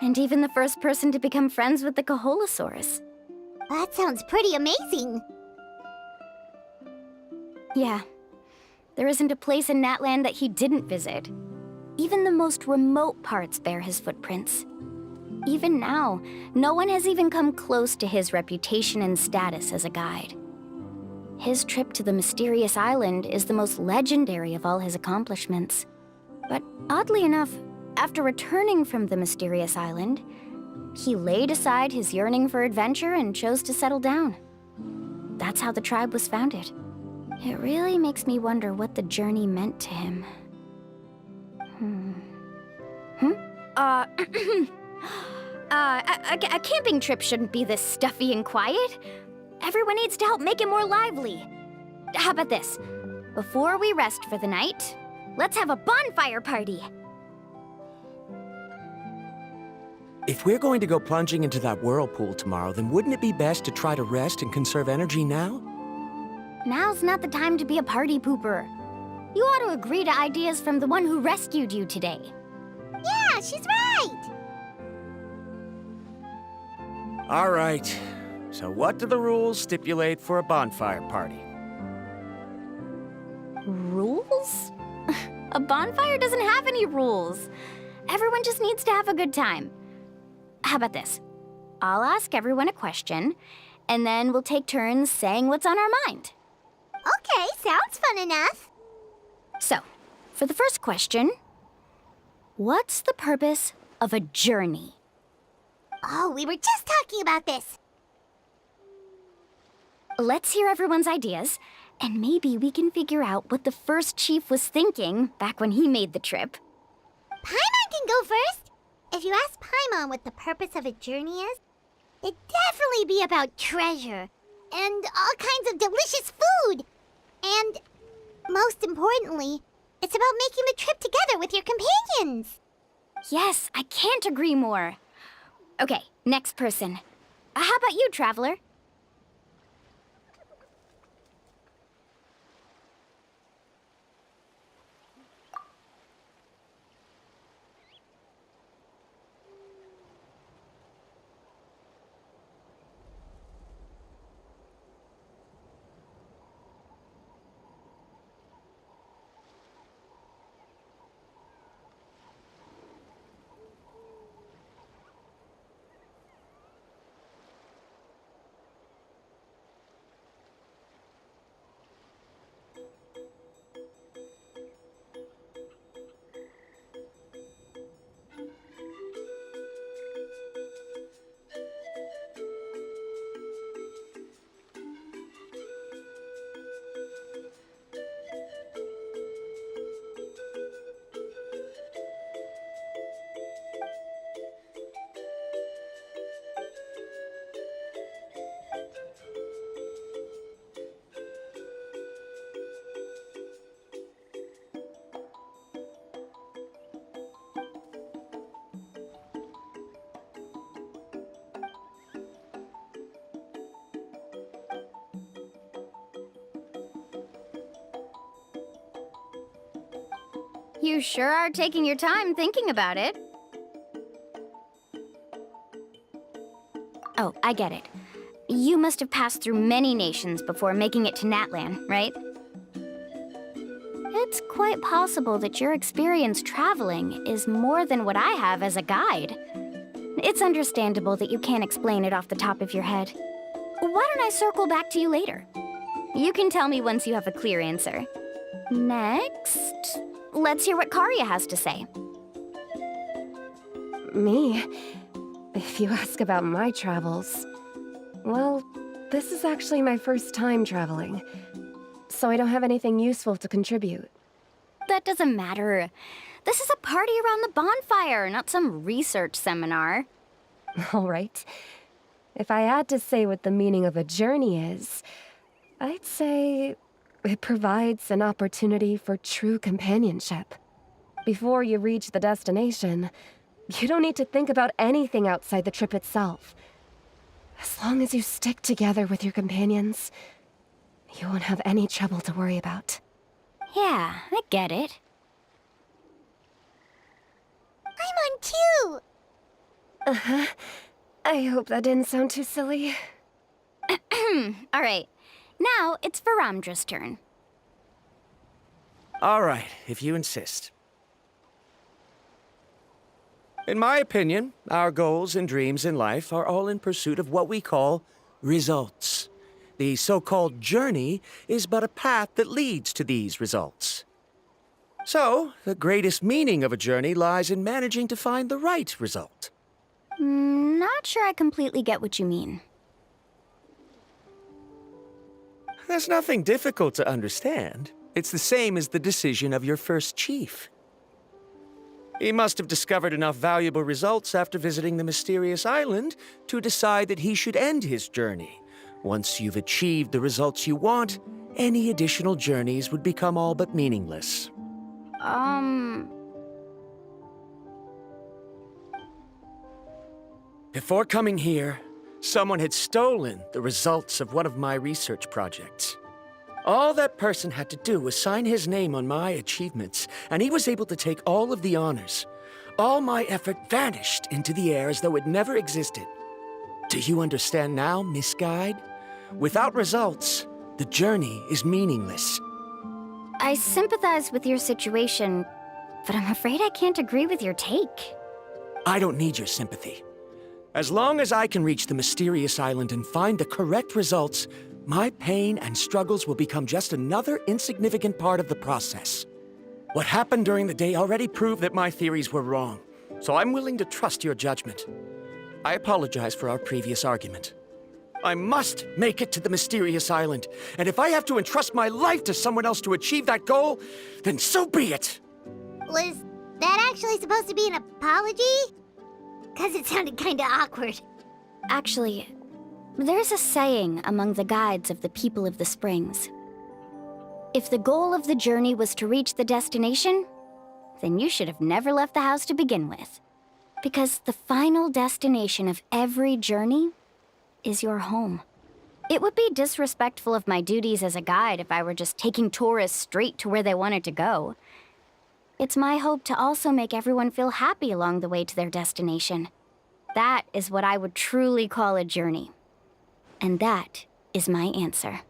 and even the first person to become friends with the Kaholosaurus.
That sounds pretty amazing.
Yeah, there isn't a place in Natlan that he didn't visit. Even the most remote parts bear his footprints. Even now, no one has even come close to his reputation and status as a guide. His trip to the mysterious island is the most legendary of all his accomplishments. But oddly enough, after returning from the mysterious island, he laid aside his yearning for adventure and chose to settle down. That's how the tribe was founded. It really makes me wonder what the journey meant to him. A camping trip shouldn't be this stuffy and quiet. Everyone needs to help make it more lively. How about this? Before we rest for the night, let's have a bonfire party.
If we're going to go plunging into that whirlpool tomorrow, then wouldn't it be best to try to rest and conserve energy now?
Now's not the time to be a party pooper. You ought to agree to ideas from the one who rescued you today.
Yeah, she's right.
All right. So what do the rules stipulate for a bonfire party?
Rules? A bonfire doesn't have any rules. Everyone just needs to have a good time. How about this? I'll ask everyone a question, and then we'll take turns saying what's on our mind.
Okay, sounds fun enough.
So, for the first question, what's the purpose of a journey?
Oh, we were just talking about this.
Let's hear everyone's ideas, and maybe we can figure out what the first chief was thinking back when he made the trip.
Paimon can go first. If you ask Paimon what the purpose of a journey is, it'd definitely be about treasure and all kinds of delicious food. And most importantly, it's about making the trip together with your companions.
Yes, I can't agree more. Okay, next person. How about you, Traveler? You sure are taking your time thinking about it. Oh, I get it. You must have passed through many nations before making it to Natlan, right? It's quite possible that your experience traveling is more than what I have as a guide. It's understandable that you can't explain it off the top of your head. Why don't I circle back to you later? You can tell me once you have a clear answer. Next, let's hear what Karia has to say.
Me? If you ask about my travels, well, this is actually my first time traveling, so I don't have anything useful to contribute.
That doesn't matter. This is a party around the bonfire, not some research seminar.
All right. If I had to say what the meaning of a journey is, I'd say it provides an opportunity for true companionship. Before you reach the destination, You don't need to think about anything outside the trip itself. As long as you stick together with your companions, you won't have any trouble to worry about.
Yeah, I get it.
I'm on too!
Uh-huh. I hope that didn't sound too silly.
All right, now it's Varamdra's turn.
All right, if you insist. In my opinion, our goals and dreams in life are all in pursuit of what we call results. The so-called journey is but a path that leads to these results. So, the greatest meaning of a journey lies in managing to find the right result.
Not sure I completely get what you mean.
There's nothing difficult to understand. It's the same as the decision of your first chief. He must have discovered enough valuable results after visiting the mysterious island to decide that he should end his journey. Once you've achieved the results you want, any additional journeys would become all but meaningless. Before coming here, someone had stolen the results of one of my research projects. All that person had to do was sign his name on my achievements, and he was able to take all of the honors. All my effort vanished into the air as though it never existed. Do you understand now, Miss Guide? Without results, the journey is meaningless.
I sympathize with your situation, but I'm afraid I can't agree with your take.
I don't need your sympathy. As long as I can reach the mysterious island and find the correct results, my pain and struggles will become just another insignificant part of the process. What happened during the day already proved that my theories were wrong, so I'm willing to trust your judgment. I apologize for our previous argument. I must make it to the mysterious island, and if I have to entrust my life to someone else to achieve that goal, then so be it!
Was that actually supposed to be an apology? 'Cause it sounded kinda awkward.
Actually, there's a saying among the guides of the people of the Springs. If the goal of the journey was to reach the destination, then you should have never left the house to begin with. Because the final destination of every journey is your home. It would be disrespectful of my duties as a guide if I were just taking tourists straight to where they wanted to go. It's my hope to also make everyone feel happy along the way to their destination. That is what I would truly call a journey. And that is my answer.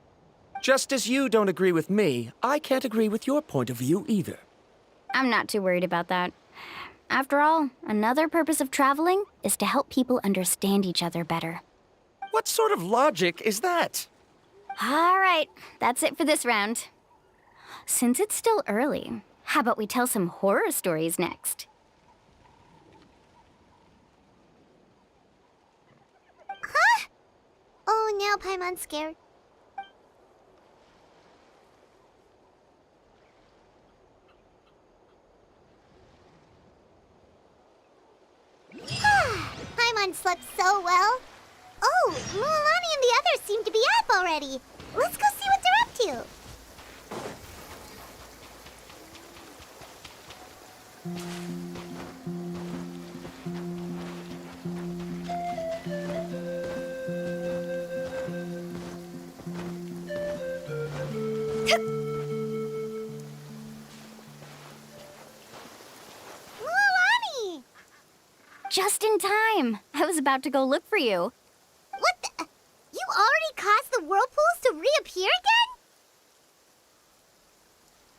Just as you don't agree with me, I can't agree with your point of view either.
I'm not too worried about that. After all, another purpose of traveling is to help people understand each other better.
What sort of logic is that?
All right, that's it for this round. Since it's still early, how about we tell some horror stories next?
Huh? Oh, now Paimon's scared. Paimon slept so well. Oh, Mualani and the others seem to be up already. Let's go see what they're up to. Mualani!
Just in time. I was about to go look for you.
What the? You already caused the whirlpools to reappear again?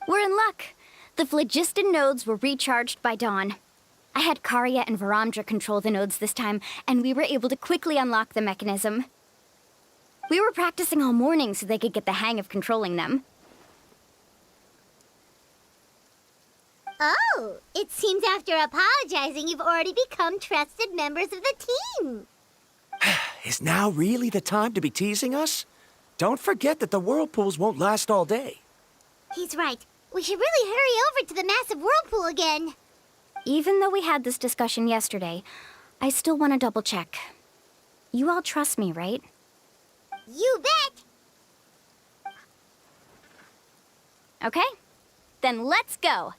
We're in luck. The phlogiston nodes were recharged by dawn. I had Karya and Varamdra control the nodes this time, and we were able to quickly unlock the mechanism. We were practicing all morning so they could get the hang of controlling them.
Oh, it seems after apologizing, you've already become trusted members of the team.
Is now really the time to be teasing us? Don't forget that the whirlpools won't last all day.
He's right. We should really hurry over to the massive whirlpool again.
Even though we had this discussion yesterday, I still want to double check. You all trust me, right?
You bet!
Okay, then let's go.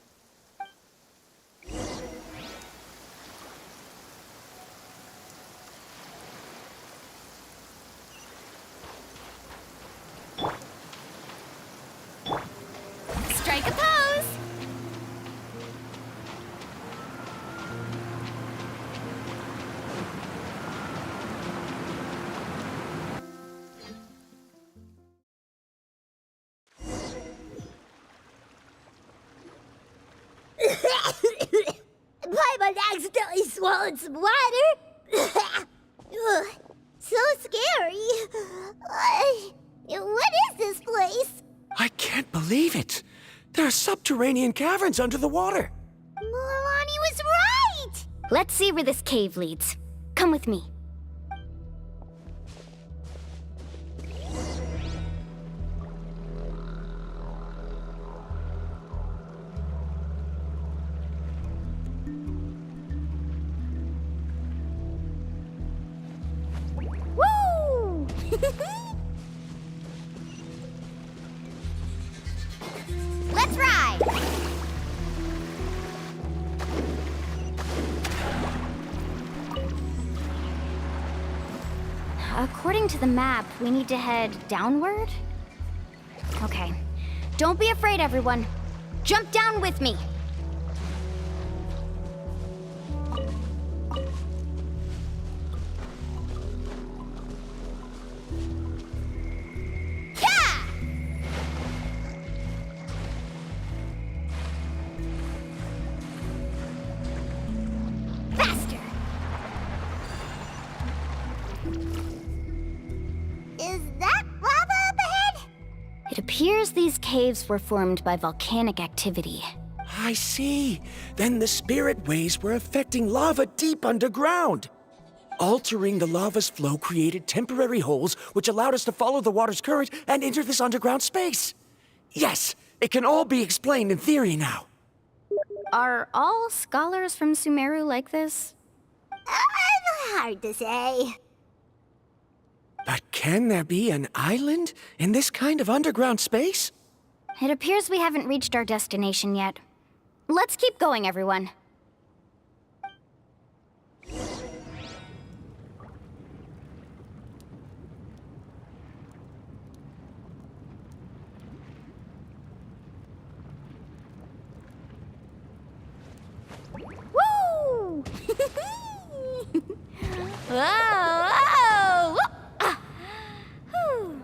someone accidentally swallowed some water. Ugh, so scary. What is this place?
I can't believe it. There are subterranean caverns under the water.
Milani was right!
Let's see where this cave leads. Come with me.
Woo! Let's ride!
According to the map, we need to head downward? Okay. Don't be afraid, everyone. Jump down with me.
Yeah! Faster! Is that lava up ahead?
It appears these caves were formed by volcanic activity.
I see. Then the spirit waves were affecting lava deep underground. Altering the lava's flow created temporary holes which allowed us to follow the water's current and enter this underground space. Yes, it can all be explained in theory now.
Are all scholars from Sumeru like this?
Hard to say.
But can there be an island in this kind of underground space?
It appears we haven't reached our destination yet. Let's keep going, everyone.
Woo!
Whoa! Whoa! Ah. Whew.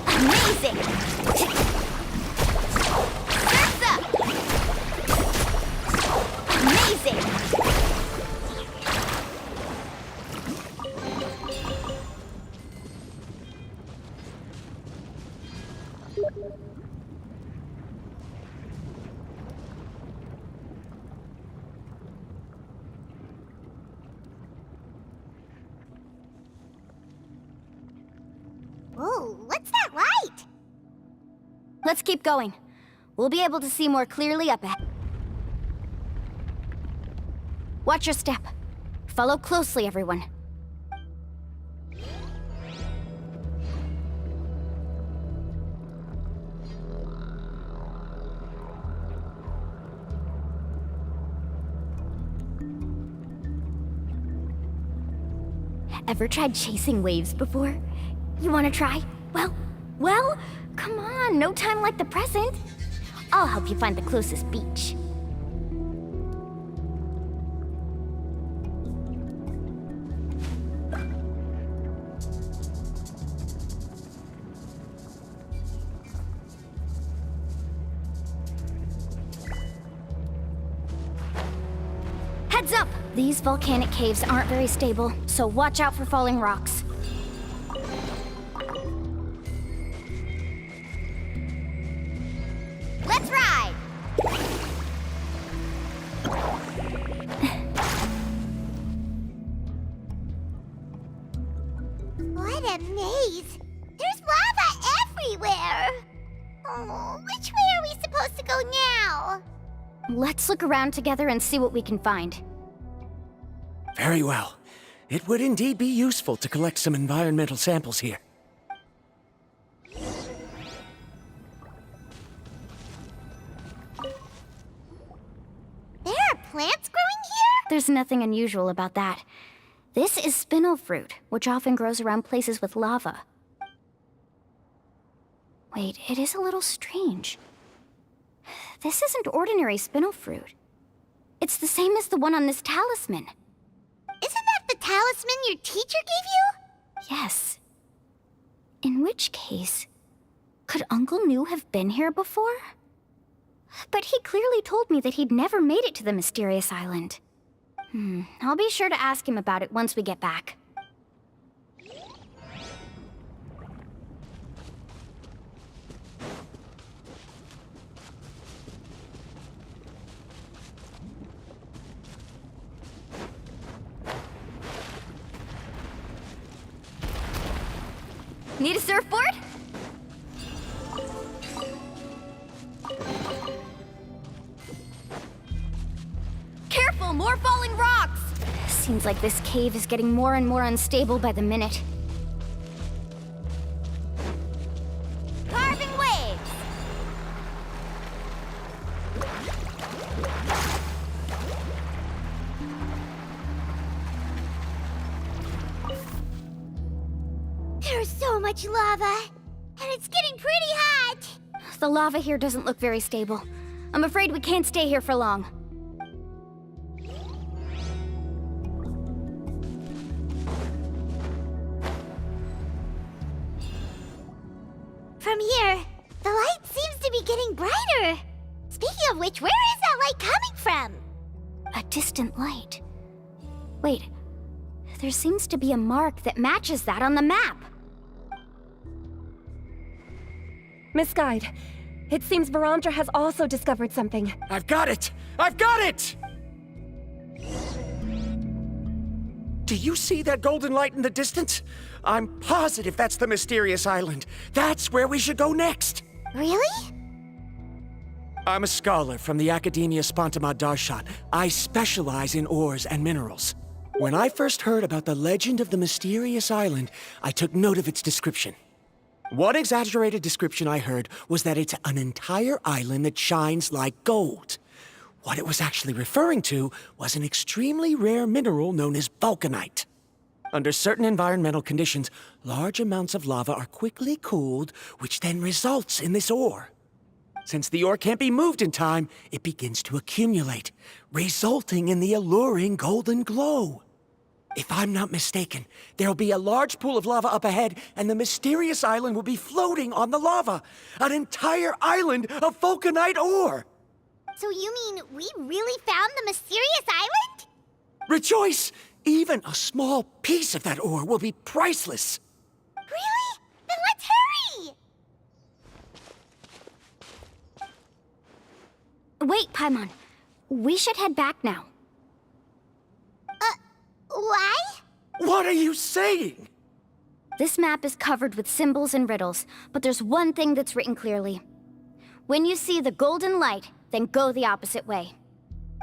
Amazing! Surf's up! Amazing! Whoa, what's that light?
Let's keep going. We'll be able to see more clearly up ahead. Watch your step. Follow closely, everyone. Ever tried chasing waves before? You wanna try? Well, come on, no time like the present. I'll help you find the closest beach. Heads up! These volcanic caves aren't very stable, so watch out for falling rocks.
Let's ride! What a maze! There's lava everywhere! Oh, which way are we supposed to go now?
Let's look around together and see what we can find.
Very well. It would indeed be useful to collect some environmental samples here.
There are plants growing here?
There's nothing unusual about that. This is spinel fruit, which often grows around places with lava. Wait, it is a little strange. This isn't ordinary spinel fruit. It's the same as the one on this talisman.
Isn't that the talisman your teacher gave you?
Yes. In which case, could Uncle New have been here before? But he clearly told me that he'd never made it to the mysterious island. I'll be sure to ask him about it once we get back. Need a surfboard? Careful, more falling rocks! Seems like this cave is getting more and more unstable by the minute. Carving waves!
There's so much lava, and it's getting pretty hot.
The lava here doesn't look very stable. I'm afraid we can't stay here for long.
From here, the light seems to be getting brighter. Speaking of which, where is that light coming from?
A distant light. Wait, there seems to be a mark that matches that on the map.
Miss Guide, it seems Varamdra has also discovered something.
I've got it! I've got it! Do you see that golden light in the distance? I'm positive that's the mysterious island. That's where we should go next.
Really?
I'm a scholar from the Academia Spontamad Darshan. I specialize in ores and minerals. When I first heard about the legend of the mysterious island, I took note of its description. One exaggerated description I heard was that it's an entire island that shines like gold. What it was actually referring to was an extremely rare mineral known as vulcanite. Under certain environmental conditions, large amounts of lava are quickly cooled, which then results in this ore. Since the ore can't be moved in time, it begins to accumulate, resulting in the alluring golden glow. If I'm not mistaken, there'll be a large pool of lava up ahead, and the mysterious island will be floating on the lava. An entire island of vulcanite ore!
So you mean we really found the mysterious island?
Rejoice! Even a small piece of that ore will be priceless.
Really? Then let's hurry!
Wait, Paimon. We should head back now.
Why?
What are you saying?
This map is covered with symbols and riddles, but there's one thing that's written clearly. When you see the golden light, then go the opposite way.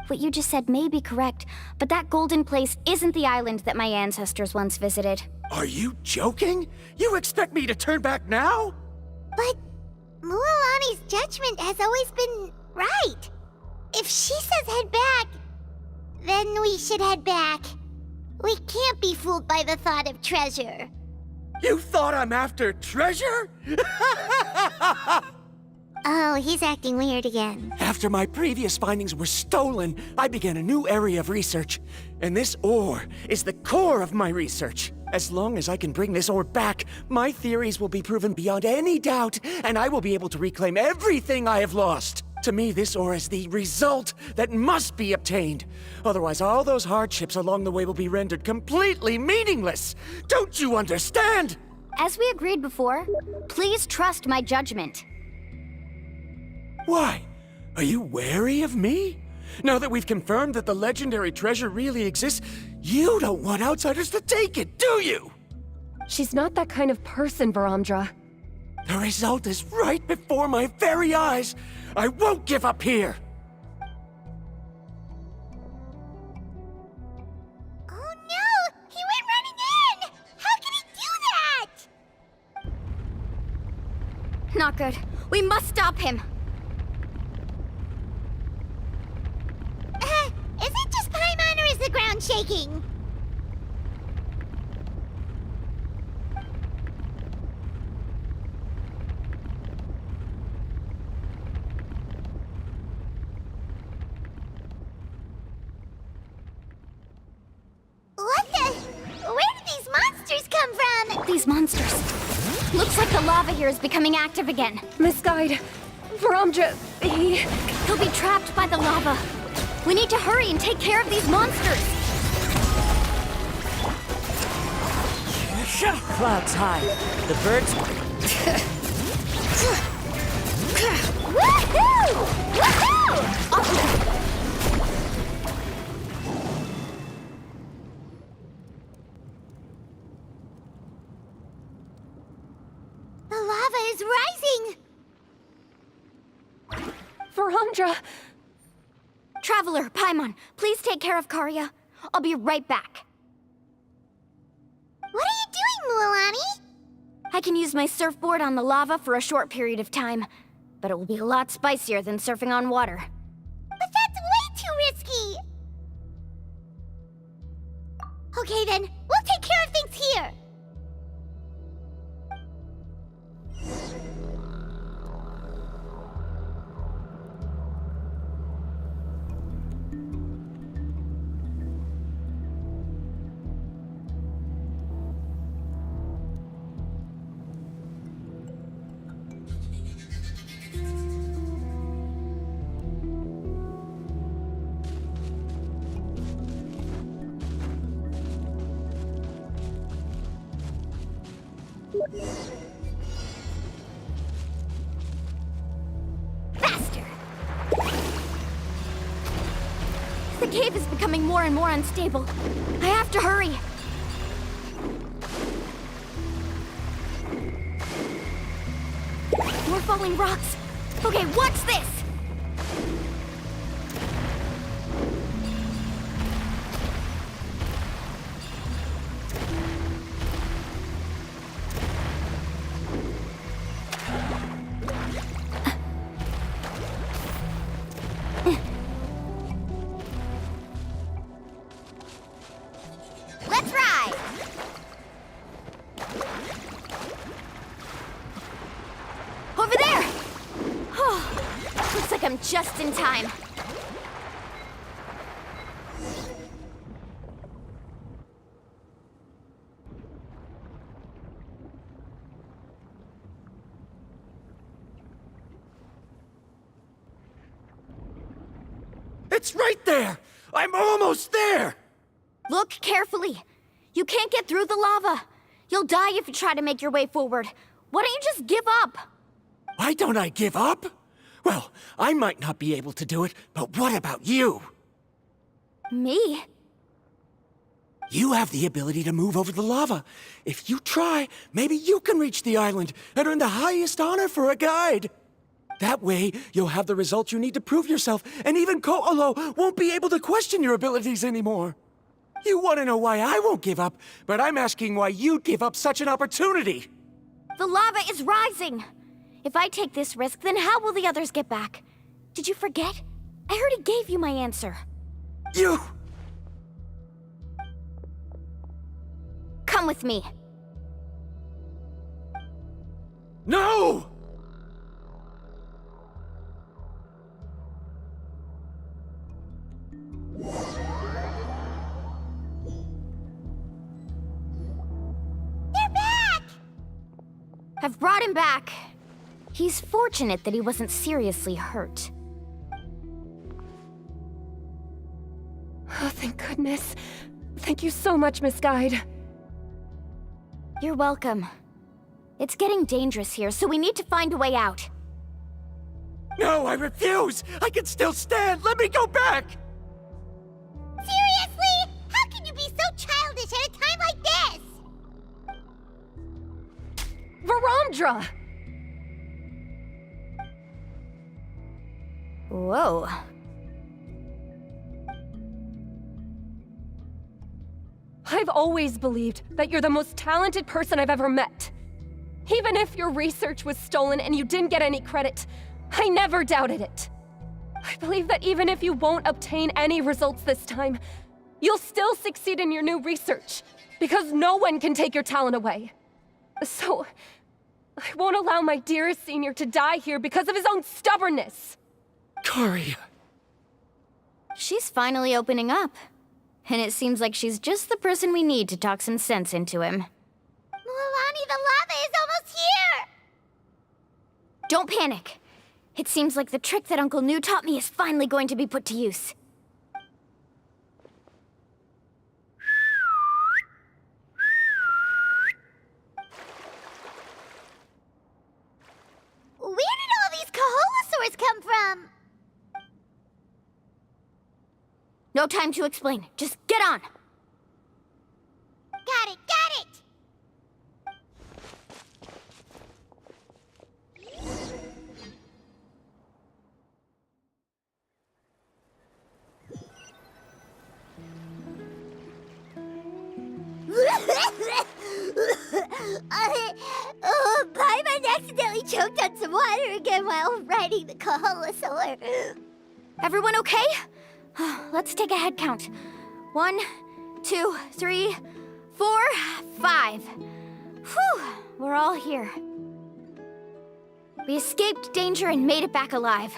What you just said may be correct, but that golden place isn't the island that my ancestors once visited.
Are you joking? You expect me to turn back now?
But Mualani's judgment has always been right. If she says head back, then we should head back. We can't be fooled by the thought of treasure.
You thought I'm after treasure?
Oh, he's acting weird again.
After my previous findings were stolen, I began a new area of research. And this ore is the core of my research. As long as I can bring this ore back, my theories will be proven beyond any doubt, and I will be able to reclaim everything I have lost. To me, this ore is the result that must be obtained. Otherwise, all those hardships along the way will be rendered completely meaningless. Don't you understand?
As we agreed before, please trust my judgment.
Why? Are you wary of me? Now that we've confirmed that the legendary treasure really exists, you don't want outsiders to take it, do you?
She's not that kind of person, Varamdra.
The result is right before my very eyes. I won't give up here.
Oh no! He went running in! How can he do that?
Not good. We must stop him.
Is it just Paimon or is the ground shaking? come from?
These monsters. Looks like the lava here is becoming active again.
Misguide. Varamdra,
He'll be trapped by the lava. We need to hurry and take care of these monsters.
Clouds high. The birds.
Woohoo! Woohoo!
The lava is rising!
Varamdra.
Traveler, Paimon, please take care of Karya. I'll be right back.
What are you doing, Mualani?
I can use my surfboard on the lava for a short period of time, but it will be a lot spicier than surfing on water.
But that's way too risky! Okay then, we'll take care of things here!
Faster! The cave is becoming more and more unstable. I have to hurry. More falling rocks. Okay, watch this!
Let's ride!
Over there! Looks like I'm just in time.
It's right there! I'm almost there!
Look carefully. You can't get through the lava. You'll die if you try to make your way forward. Why don't you just give up?
Why don't I give up? Well, I might not be able to do it, but what about you?
Me?
You have the ability to move over the lava. If you try, maybe you can reach the island and earn the highest honor for a guide. That way, you'll have the results you need to prove yourself, and even Ko'olo won't be able to question your abilities anymore. You want to know why I won't give up, but I'm asking why you'd give up such an opportunity.
The lava is rising. If I take this risk, then how will the others get back? Did you forget? I already gave you my answer.
You...
Come with me.
No!
They're back!
I've brought him back. He's fortunate that he wasn't seriously hurt.
Oh, thank goodness. Thank you so much, Misguide.
You're welcome. It's getting dangerous here, so we need to find a way out.
No, I refuse! I can still stand! Let me go back!
Seriously? How can you be so childish at a time like this?
Varamdra!
Whoa.
I've always believed that you're the most talented person I've ever met. Even if your research was stolen and you didn't get any credit, I never doubted it. I believe that even if you won't obtain any results this time, you'll still succeed in your new research, because no one can take your talent away. So, I won't allow my dearest senior to die here because of his own stubbornness.
Karya.
She's finally opening up. And it seems like she's just the person we need to talk some sense into him.
Bonnie, the lava is almost here!
Don't panic. It seems like the trick that Uncle New taught me is finally going to be put to use.
Where did all these Kaholosaurs come from?
No time to explain. Just get on.
Got it, got it! Paimon accidentally choked on some water again while riding the Kaholosaur.
Everyone okay? Let's take a head count. 1, 2, 3, 4, 5. Whew, we're all here. We escaped danger and made it back alive.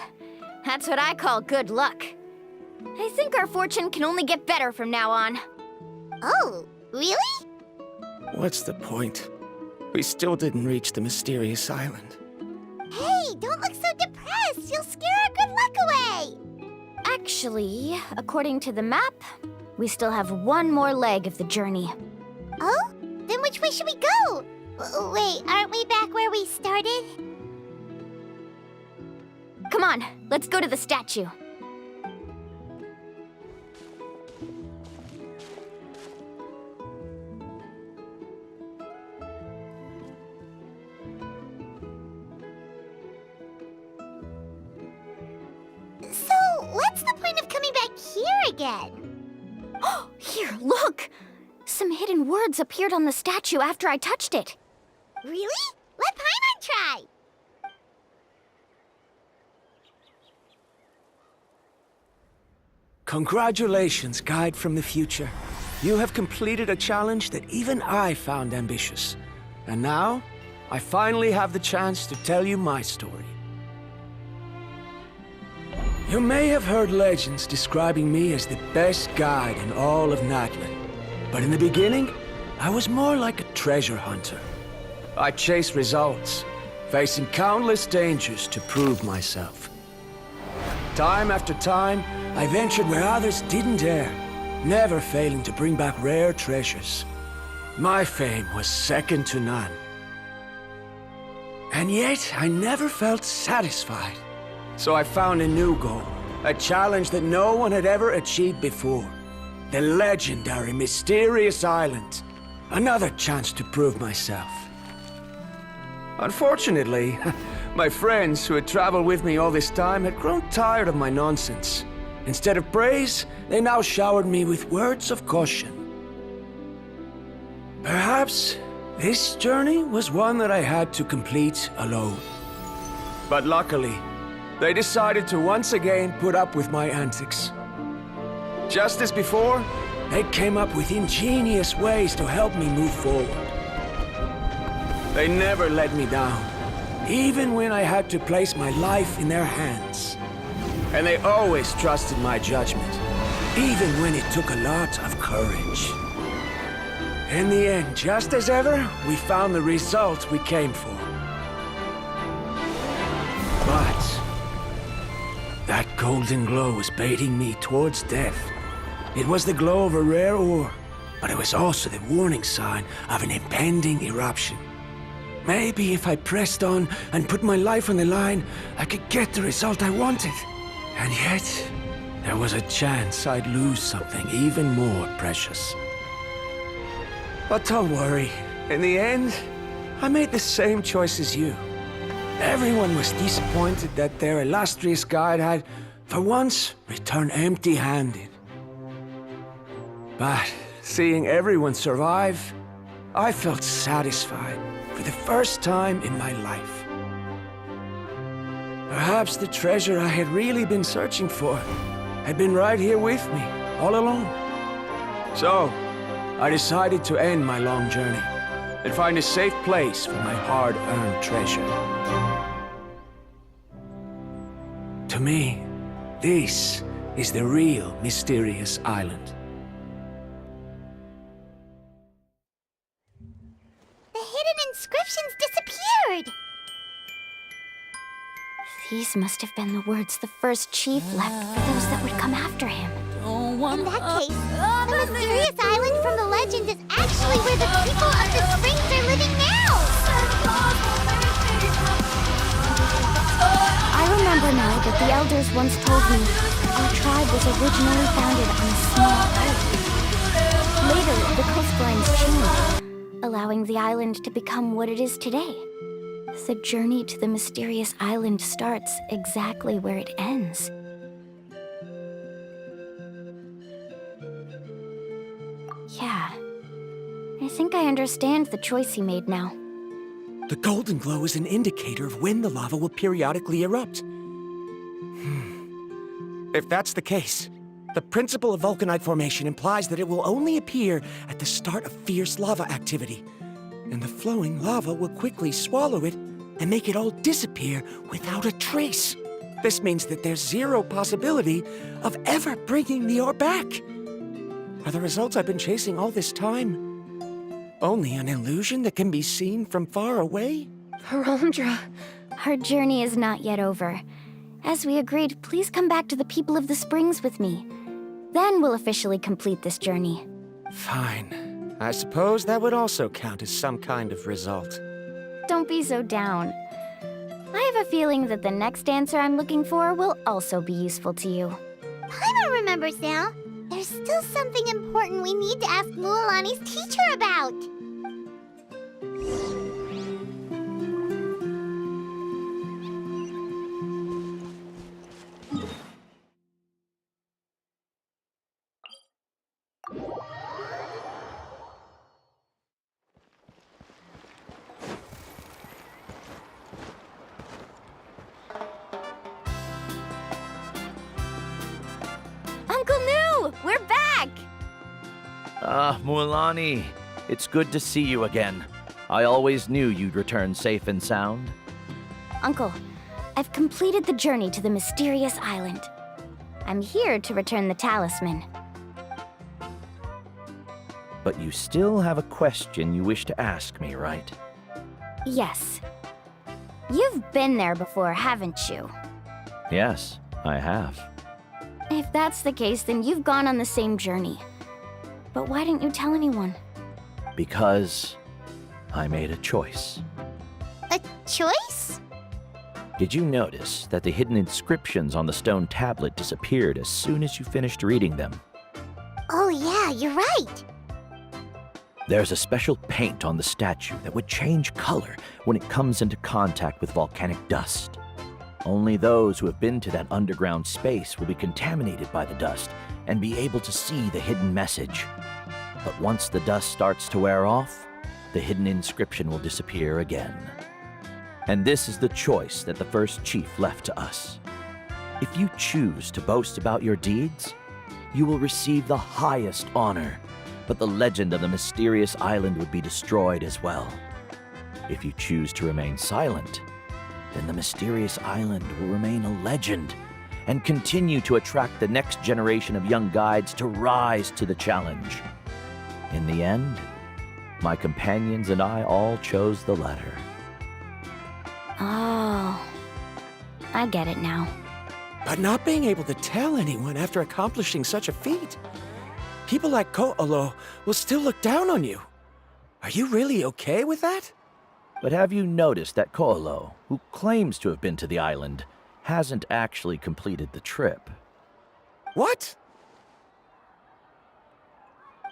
That's what I call good luck. I think our fortune can only get better from now on.
Oh, really?
What's the point? We still didn't reach the mysterious island.
Hey, don't look so depressed. You'll scare our good luck away.
Actually, according to the map, we still have one more leg of the journey.
Oh? Then which way should we go? Wait, aren't we back where we started?
Come on, let's go to the statue.
So, what's the point of coming back here again?
Here, look! Some hidden words appeared on the statue after I touched it.
Really? Let Paimon try.
Congratulations, guide from the future. You have completed a challenge that even I found ambitious. And now, I finally have the chance to tell you my story. You may have heard legends describing me as the best guide in all of Natlan. But in the beginning, I was more like a treasure hunter. I chased results, facing countless dangers to prove myself. Time after time, I ventured where others didn't dare, never failing to bring back rare treasures. My fame was second to none. And yet, I never felt satisfied. So I found a new goal, a challenge that no one had ever achieved before. The legendary Mysterious Island. Another chance to prove myself. Unfortunately, my friends who had traveled with me all this time had grown tired of my nonsense. Instead of praise, they now showered me with words of caution. Perhaps this journey was one that I had to complete alone. But luckily, they decided to once again put up with my antics. Just as before, they came up with ingenious ways to help me move forward. They never let me down, even when I had to place my life in their hands. And they always trusted my judgment, even when it took a lot of courage. In the end, just as ever, we found the result we came for. But that golden glow was baiting me towards death. It was the glow of a rare ore, but it was also the warning sign of an impending eruption. Maybe if I pressed on and put my life on the line, I could get the result I wanted. And yet, there was a chance I'd lose something even more precious. But don't worry. In the end, I made the same choice as you. Everyone was disappointed that their illustrious guide had, for once, returned empty-handed. But seeing everyone survive, I felt satisfied for the first time in my life. Perhaps the treasure I had really been searching for had been right here with me, all along. So, I decided to end my long journey and find a safe place for my hard-earned treasure. To me, this is the real Mysterious Island.
The hidden
These must have been the words the first chief left for those that would come after him.
In that case, the mysterious island from the legend is actually where the people of the springs are living now!
I remember now that the elders once told me our tribe was originally founded on a small island. Later, the coastlines changed, allowing the island to become what it is today. The journey to the mysterious island starts exactly where it ends. Yeah, I think I understand the choice he made now.
The golden glow is an indicator of when the lava will periodically erupt. If that's the case, the principle of vulcanite formation implies that it will only appear at the start of fierce lava activity, and the flowing lava will quickly swallow it and make it all disappear without a trace. This means that there's zero possibility of ever bringing the ore back. Are the results I've been chasing all this time only an illusion that can be seen from far away?
Verandra.
Our journey is not yet over. As we agreed, please come back to the people of the springs with me. Then we'll officially complete this journey.
Fine. I suppose that would also count as some kind of result.
Don't be so down. I have a feeling that the next answer I'm looking for will also be useful to you.
Paimon remembers now. There's still something important we need to ask Mualani's teacher about.
Uncle New! We're back!
Ah, Mualani. It's good to see you again. I always knew you'd return safe and sound.
Uncle, I've completed the journey to the mysterious island. I'm here to return the talisman.
But you still have a question you wish to ask me, right?
Yes. You've been there before, haven't you?
Yes, I have.
If that's the case, then you've gone on the same journey. But why didn't you tell anyone?
Because I made a choice.
A choice?
Did you notice that the hidden inscriptions on the stone tablet disappeared as soon as you finished reading them?
Oh yeah, you're right.
There's a special paint on the statue that would change color when it comes into contact with volcanic dust. Only those who have been to that underground space will be contaminated by the dust and be able to see the hidden message. But once the dust starts to wear off, the hidden inscription will disappear again. And this is the choice that the first chief left to us. If you choose to boast about your deeds, you will receive the highest honor, but the legend of the mysterious island would be destroyed as well. If you choose to remain silent, then the mysterious island will remain a legend and continue to attract the next generation of young guides to rise to the challenge. In the end, my companions and I all chose the latter.
Oh, I get it now.
But not being able to tell anyone after accomplishing such a feat, people like Ko'olo will still look down on you. Are you really okay with that?
But have you noticed that Ko'olo, who claims to have been to the island, hasn't actually completed the trip?
What?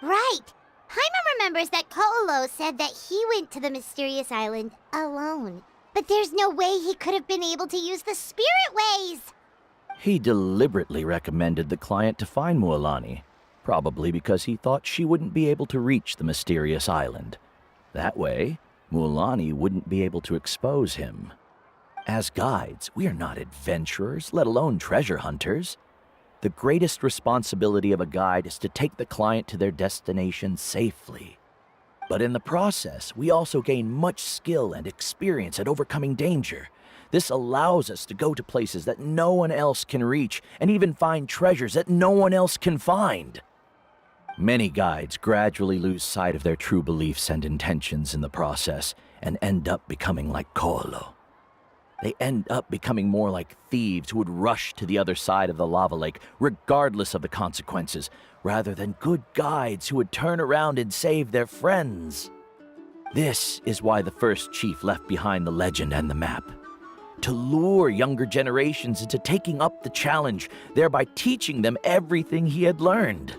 Right. Paimon remembers that Ko'olo said that he went to the mysterious island alone. But there's no way he could have been able to use the spirit ways.
He deliberately recommended the client to find Mualani, probably because he thought she wouldn't be able to reach the mysterious island. That way, Mualani wouldn't be able to expose him. As guides, we are not adventurers, let alone treasure hunters. The greatest responsibility of a guide is to take the client to their destination safely. But in the process, we also gain much skill and experience at overcoming danger. This allows us to go to places that no one else can reach and even find treasures that no one else can find. Many guides gradually lose sight of their true beliefs and intentions in the process and end up becoming like Ko'olo. They end up becoming more like thieves who would rush to the other side of the lava lake, regardless of the consequences, rather than good guides who would turn around and save their friends. This is why the first chief left behind the legend and the map. To lure younger generations into taking up the challenge, thereby teaching them everything he had learned.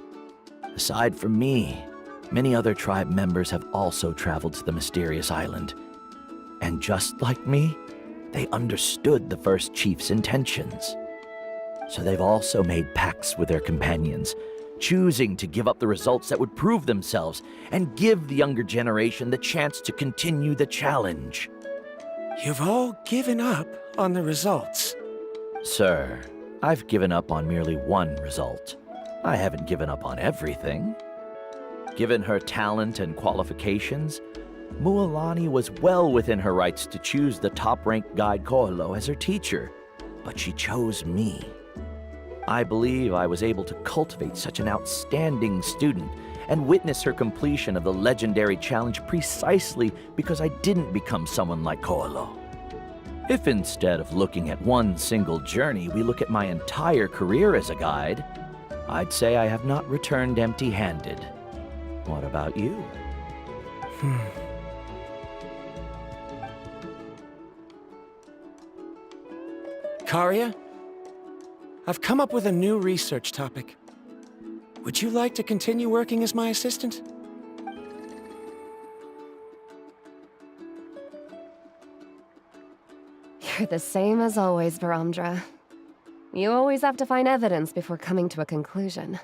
Aside from me, many other tribe members have also traveled to the mysterious island. And just like me, they understood the first chief's intentions. So they've also made pacts with their companions, choosing to give up the results that would prove themselves and give the younger generation the chance to continue the challenge.
You've all given up on the results.
Sir, I've given up on merely one result. I haven't given up on everything. Given her talent and qualifications, Mualani was well within her rights to choose the top-ranked guide Koholo as her teacher, but she chose me. I believe I was able to cultivate such an outstanding student and witness her completion of the legendary challenge precisely because I didn't become someone like Koholo. If instead of looking at one single journey, we look at my entire career as a guide, I'd say I have not returned empty-handed. What about you?
Karia, I've come up with a new research topic. Would you like to continue working as my assistant?
You're the same as always, Varamdra. You always have to find evidence before coming to a conclusion.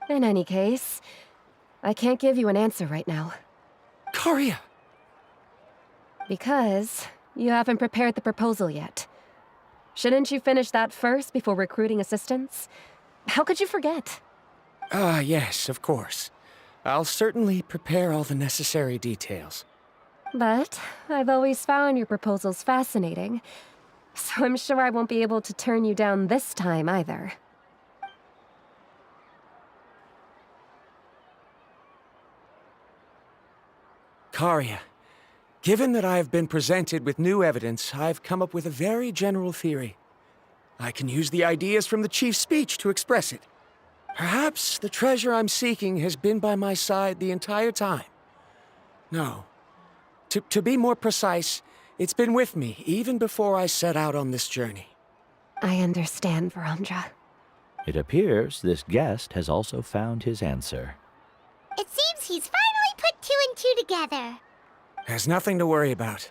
In any case, I can't give you an answer right now.
Karia!
Because you haven't prepared the proposal yet. Shouldn't you finish that first before recruiting assistants? How could you forget?
Yes, of course. I'll certainly prepare all the necessary details.
But I've always found your proposals fascinating, so I'm sure I won't be able to turn you down this time either.
Karia, given that I have been presented with new evidence, I've come up with a very general theory. I can use the ideas from the chief's speech to express it. Perhaps the treasure I'm seeking has been by my side the entire time. No. To be more precise, it's been with me even before I set out on this journey.
I understand, Varamdra.
It appears this guest has also found his answer.
It seems he's finally put two and two together.
There's nothing to worry about.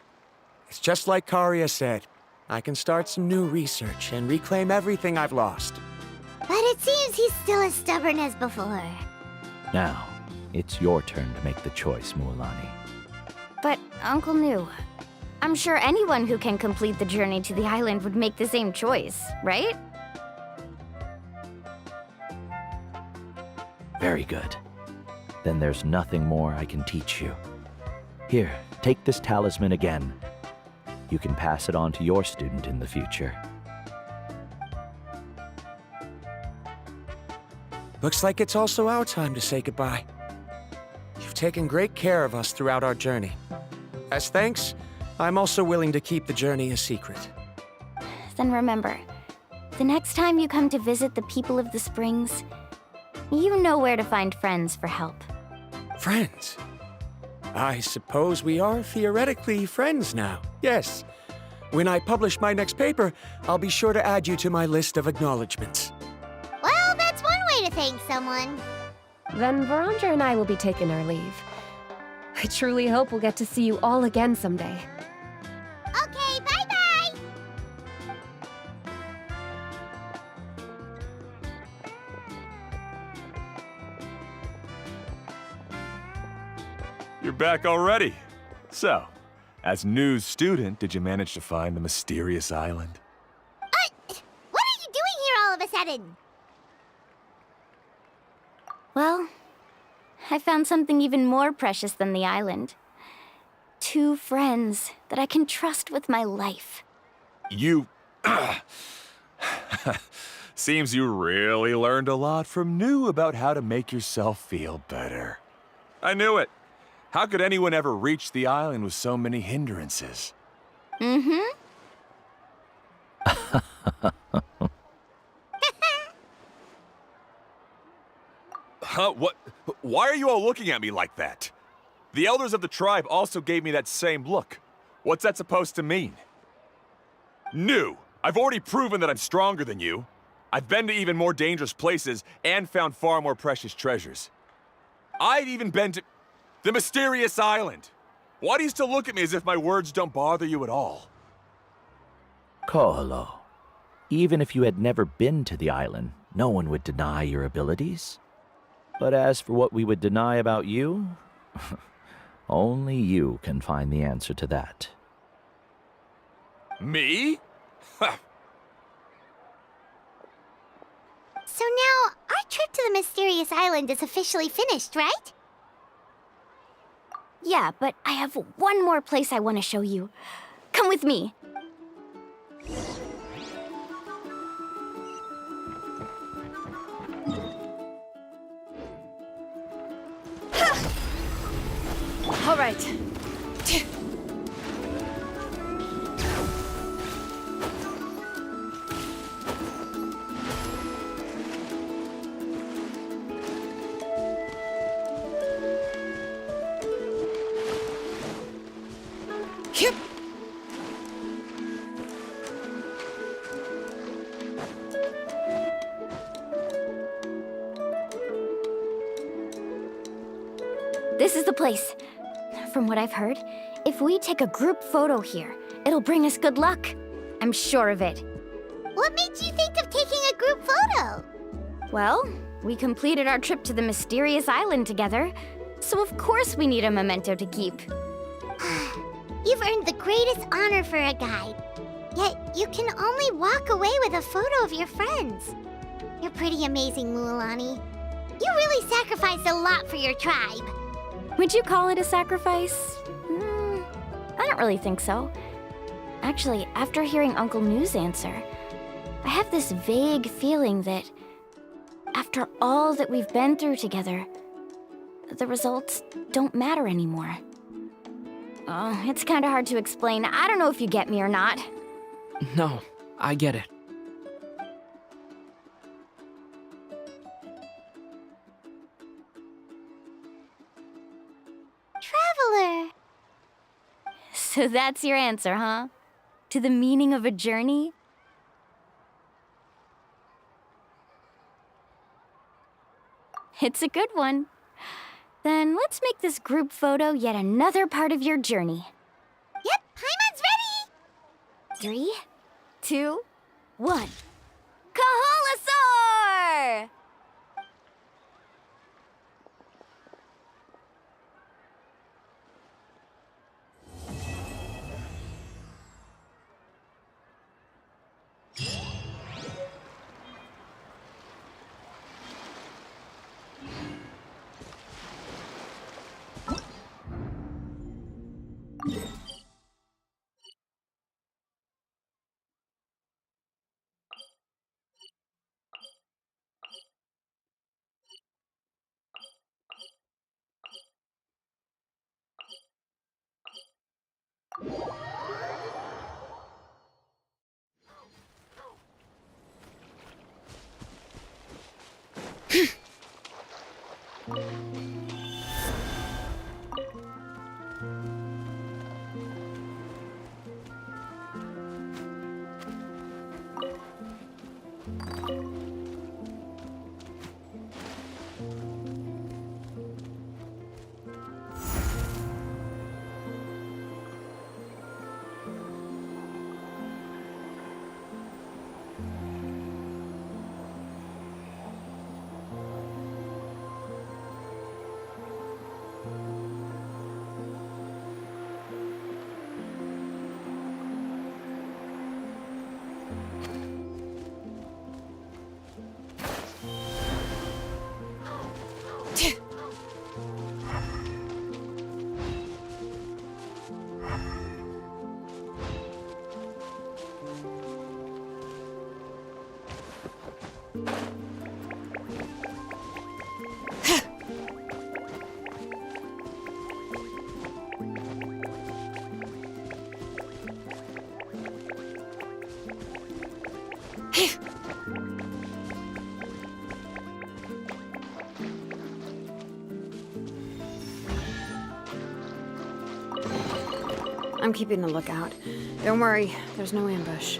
It's just like Karia said. I can start some new research and reclaim everything I've lost.
But it seems he's still as stubborn as before.
Now, it's your turn to make the choice, Mualani.
But, Uncle Nu, I'm sure anyone who can complete the journey to the island would make the same choice, right?
Very good. Then there's nothing more I can teach you. Here, take this talisman again. You can pass it on to your student in the future.
Looks like it's also our time to say goodbye. You've taken great care of us throughout our journey. As thanks, I'm also willing to keep the journey a secret.
Then remember, the next time you come to visit the people of the Springs, you know where to find friends for help.
Friends? I suppose we are theoretically friends now, yes. When I publish my next paper, I'll be sure to add you to my list of acknowledgements.
Well, that's one way to thank someone.
Then Varamdra and I will be taking our leave. I truly hope we'll get to see you all again someday.
Okay, bye-bye!
You're back already. So, as news student, did you manage to find the mysterious island?
What are you doing here all of a sudden?
Well, I found something even more precious than the island. 2 friends that I can trust with my life.
You... Seems you really learned a lot from New about how to make yourself feel better. I knew it. How could anyone ever reach the island with so many hindrances?
Mm-hmm.
Huh? What? Why are you all looking at me like that? The elders of the tribe also gave me that same look. What's that supposed to mean? New! I've already proven that I'm stronger than you. I've been to even more dangerous places and found far more precious treasures. I've even been to the mysterious island. Why do you still look at me as if my words don't bother you at all?
Koholo, even if you had never been to the island, no one would deny your abilities. But as for what we would deny about you, only you can find the answer to that.
Me? Ha!
So now, our trip to the mysterious island is officially finished, right?
Yeah, but I have one more place I want to show you. Come with me.
All right. Yep.
This is the place. From what I've heard, if we take a group photo here, it'll bring us good luck. I'm sure of it.
What made you think of taking a group photo?
Well, we completed our trip to the mysterious island together, so of course we need a memento to keep.
You've earned the greatest honor for a guide. Yet, you can only walk away with a photo of your friends. You're pretty amazing, Mualani. You really sacrificed a lot for your tribe.
Would you call it a sacrifice? I don't really think so. Actually, after hearing Uncle New's answer, I have this vague feeling that after all that we've been through together, the results don't matter anymore. Oh, it's kind of hard to explain. I don't know if you get me or not.
No, I get it.
Traveler.
So that's your answer, huh? To the meaning of a journey? It's a good one. Then let's make this group photo yet another part of your journey.
Yep, Paimon's ready!
3, 2, 1. Kaholasaur!
I'm keeping a lookout. Don't worry, there's no ambush.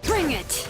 Bring it!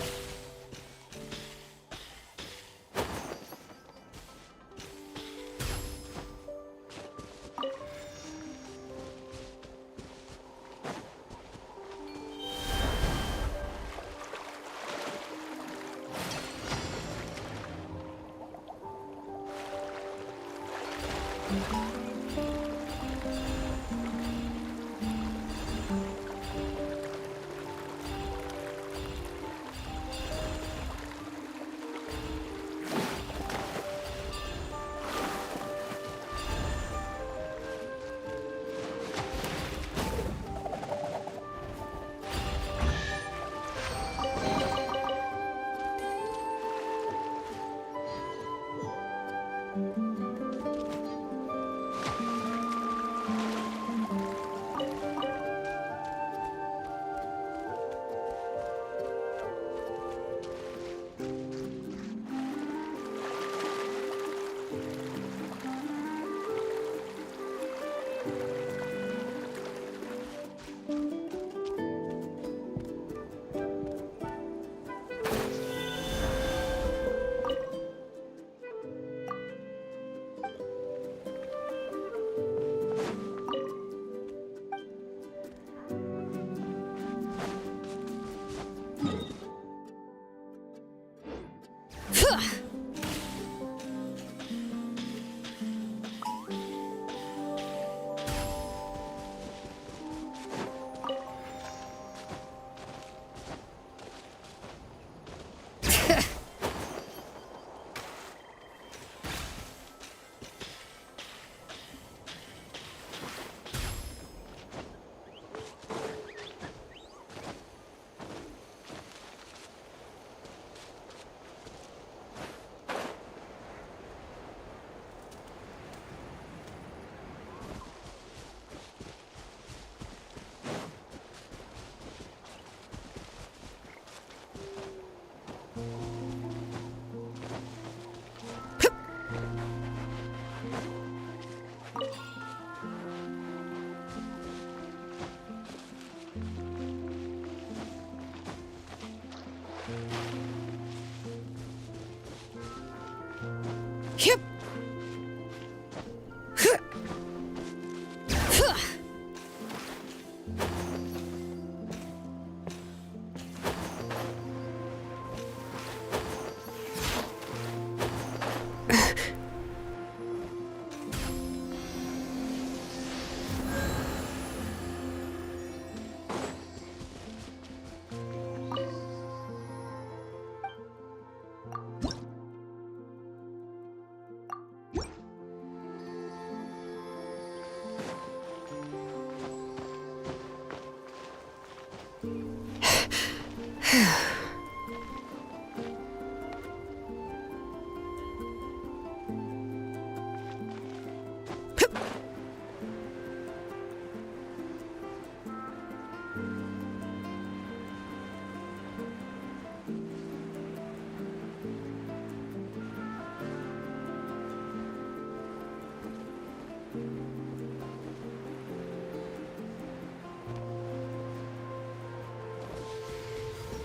Yep.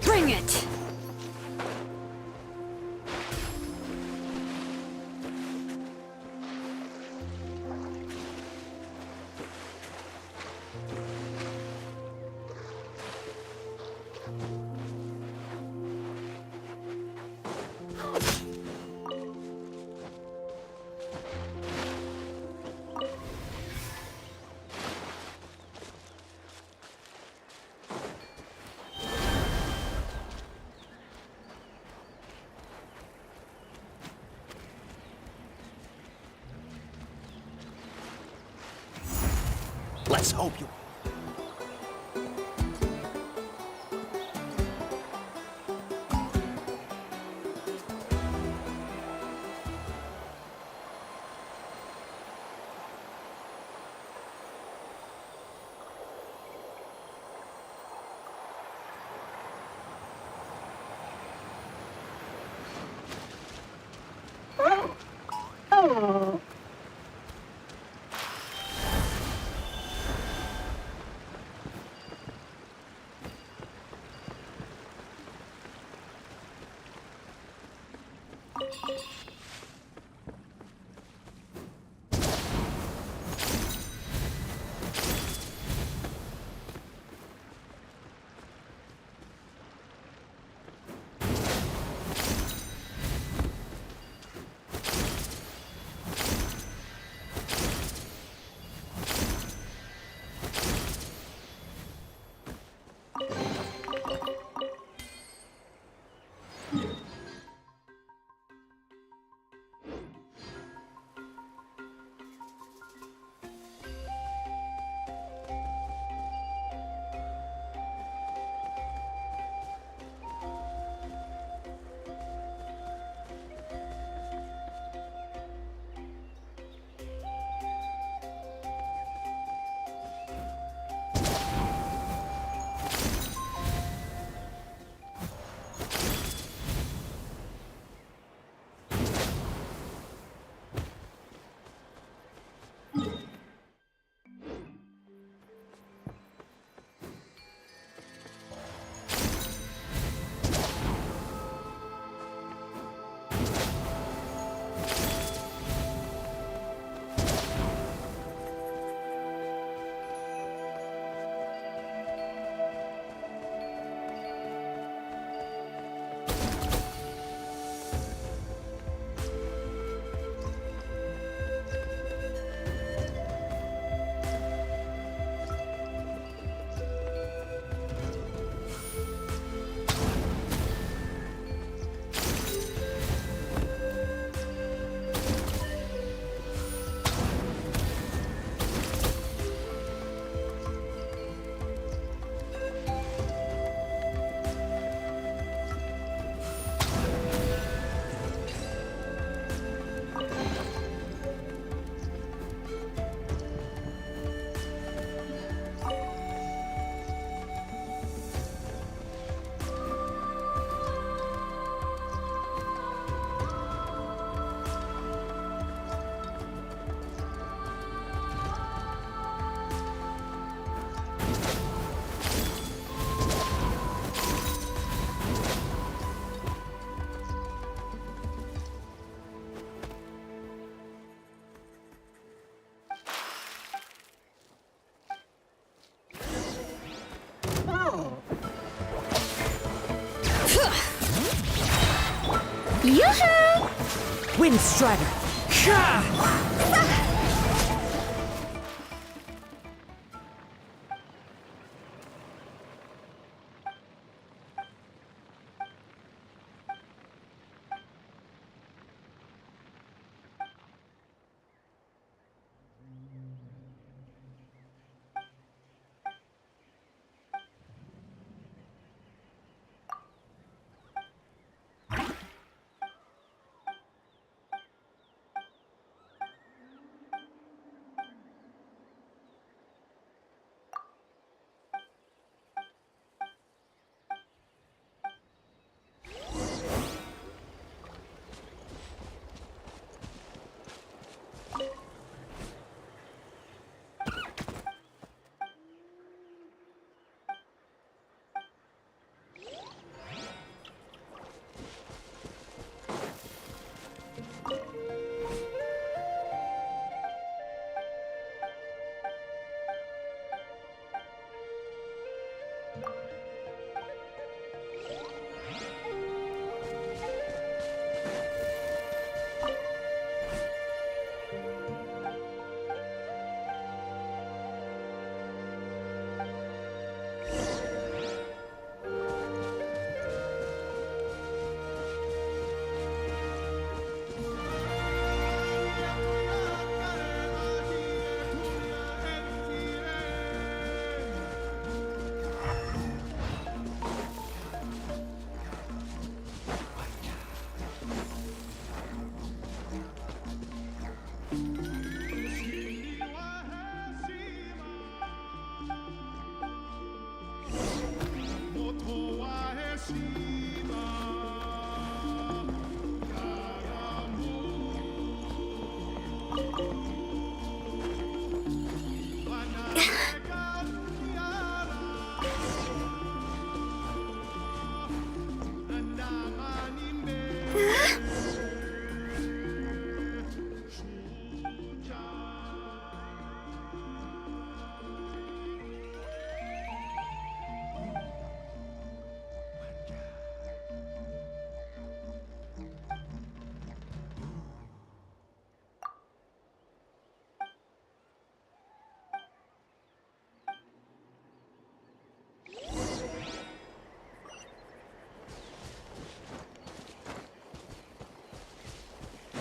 Bring it!
Let's hope you...
Yoo-hoo!
Windstrider!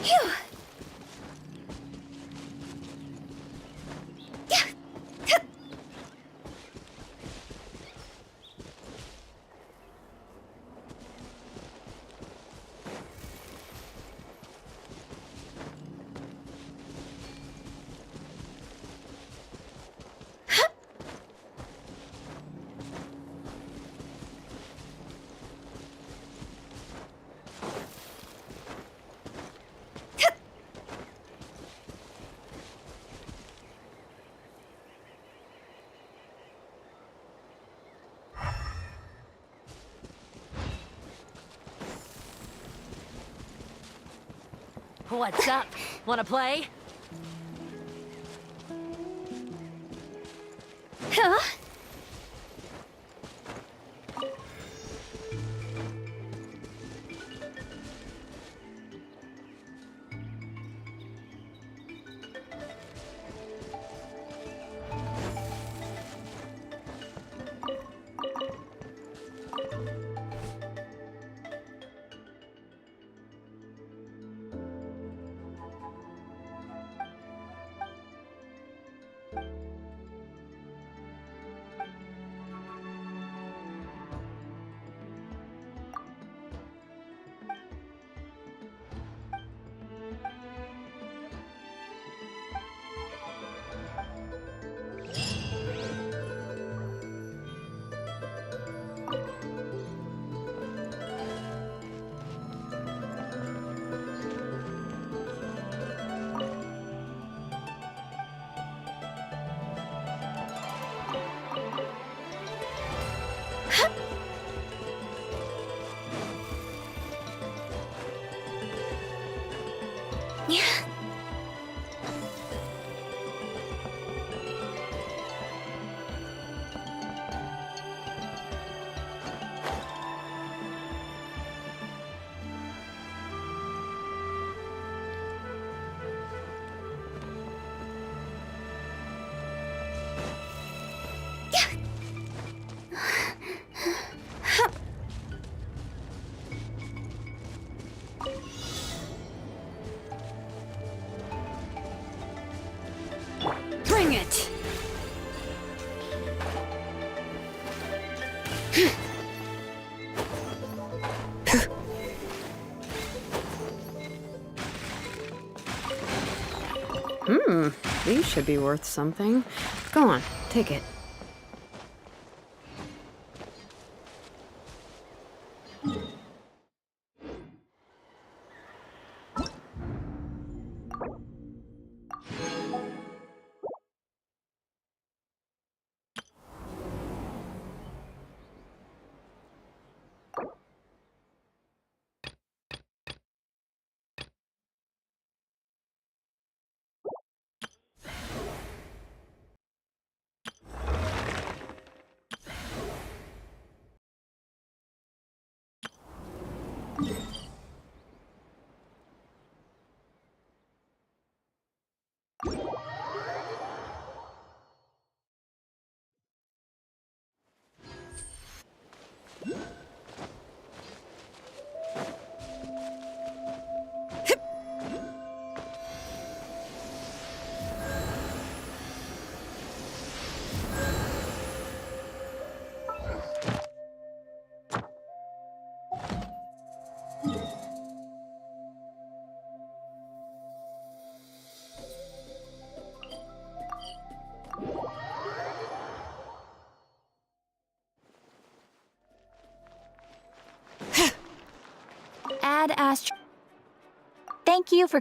Phew.
What's up? Wanna play?
Huh? Yeah. Bring it!
These should be worth something. Go on, take it.
Add astro. Thank you for.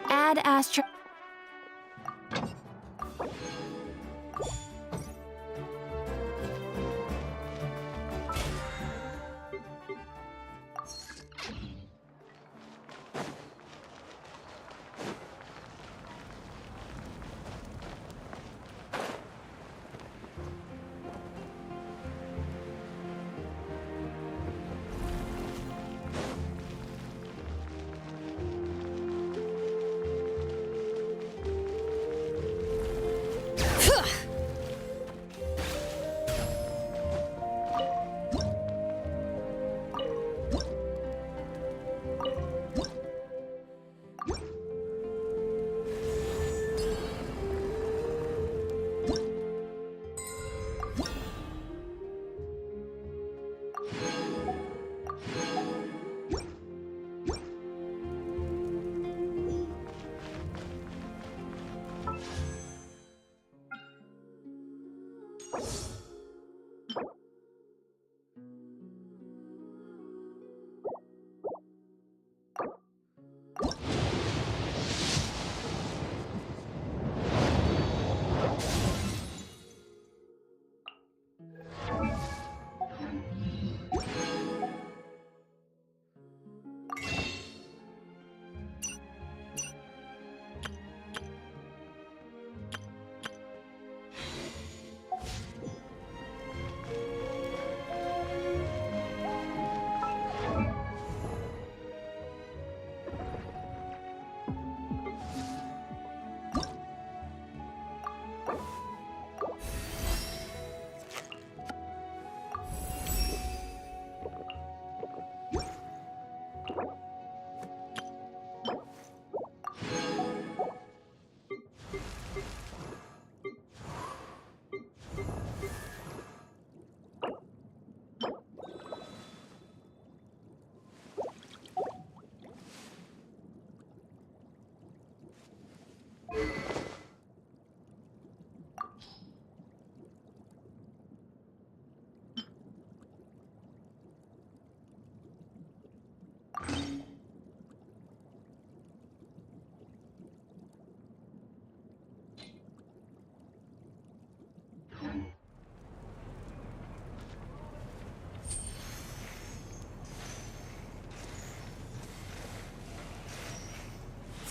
Add astro.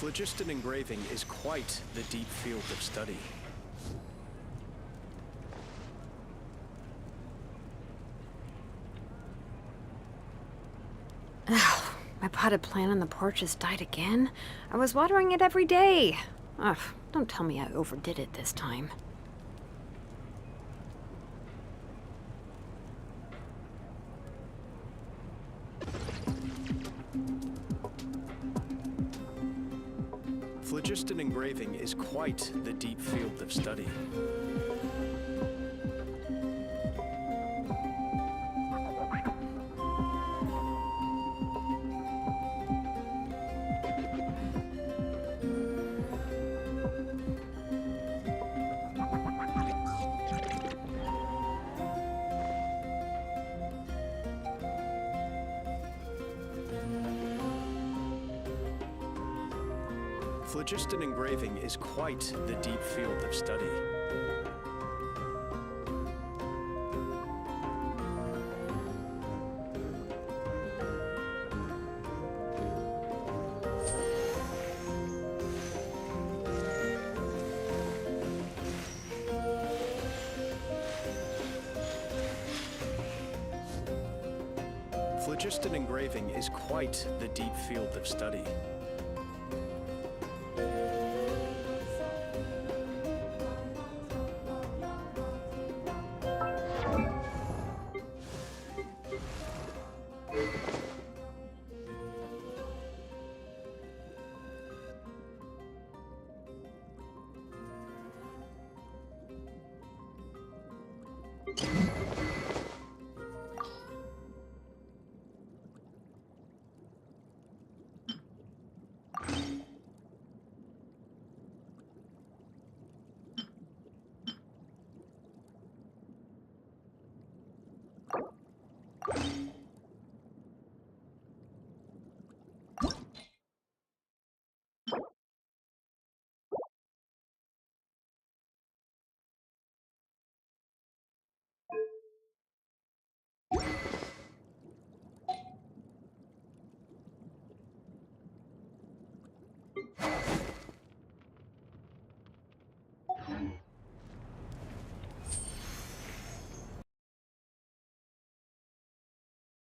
Phlogiston engraving is quite the deep field of study.
My potted plant on the porch has died again. I was watering it every day. Ugh, don't tell me I overdid it this time.
Phlogiston engraving is quite the deep field of study. Phlogiston engraving is quite the deep field of study. Phlogiston engraving is quite the deep field of study.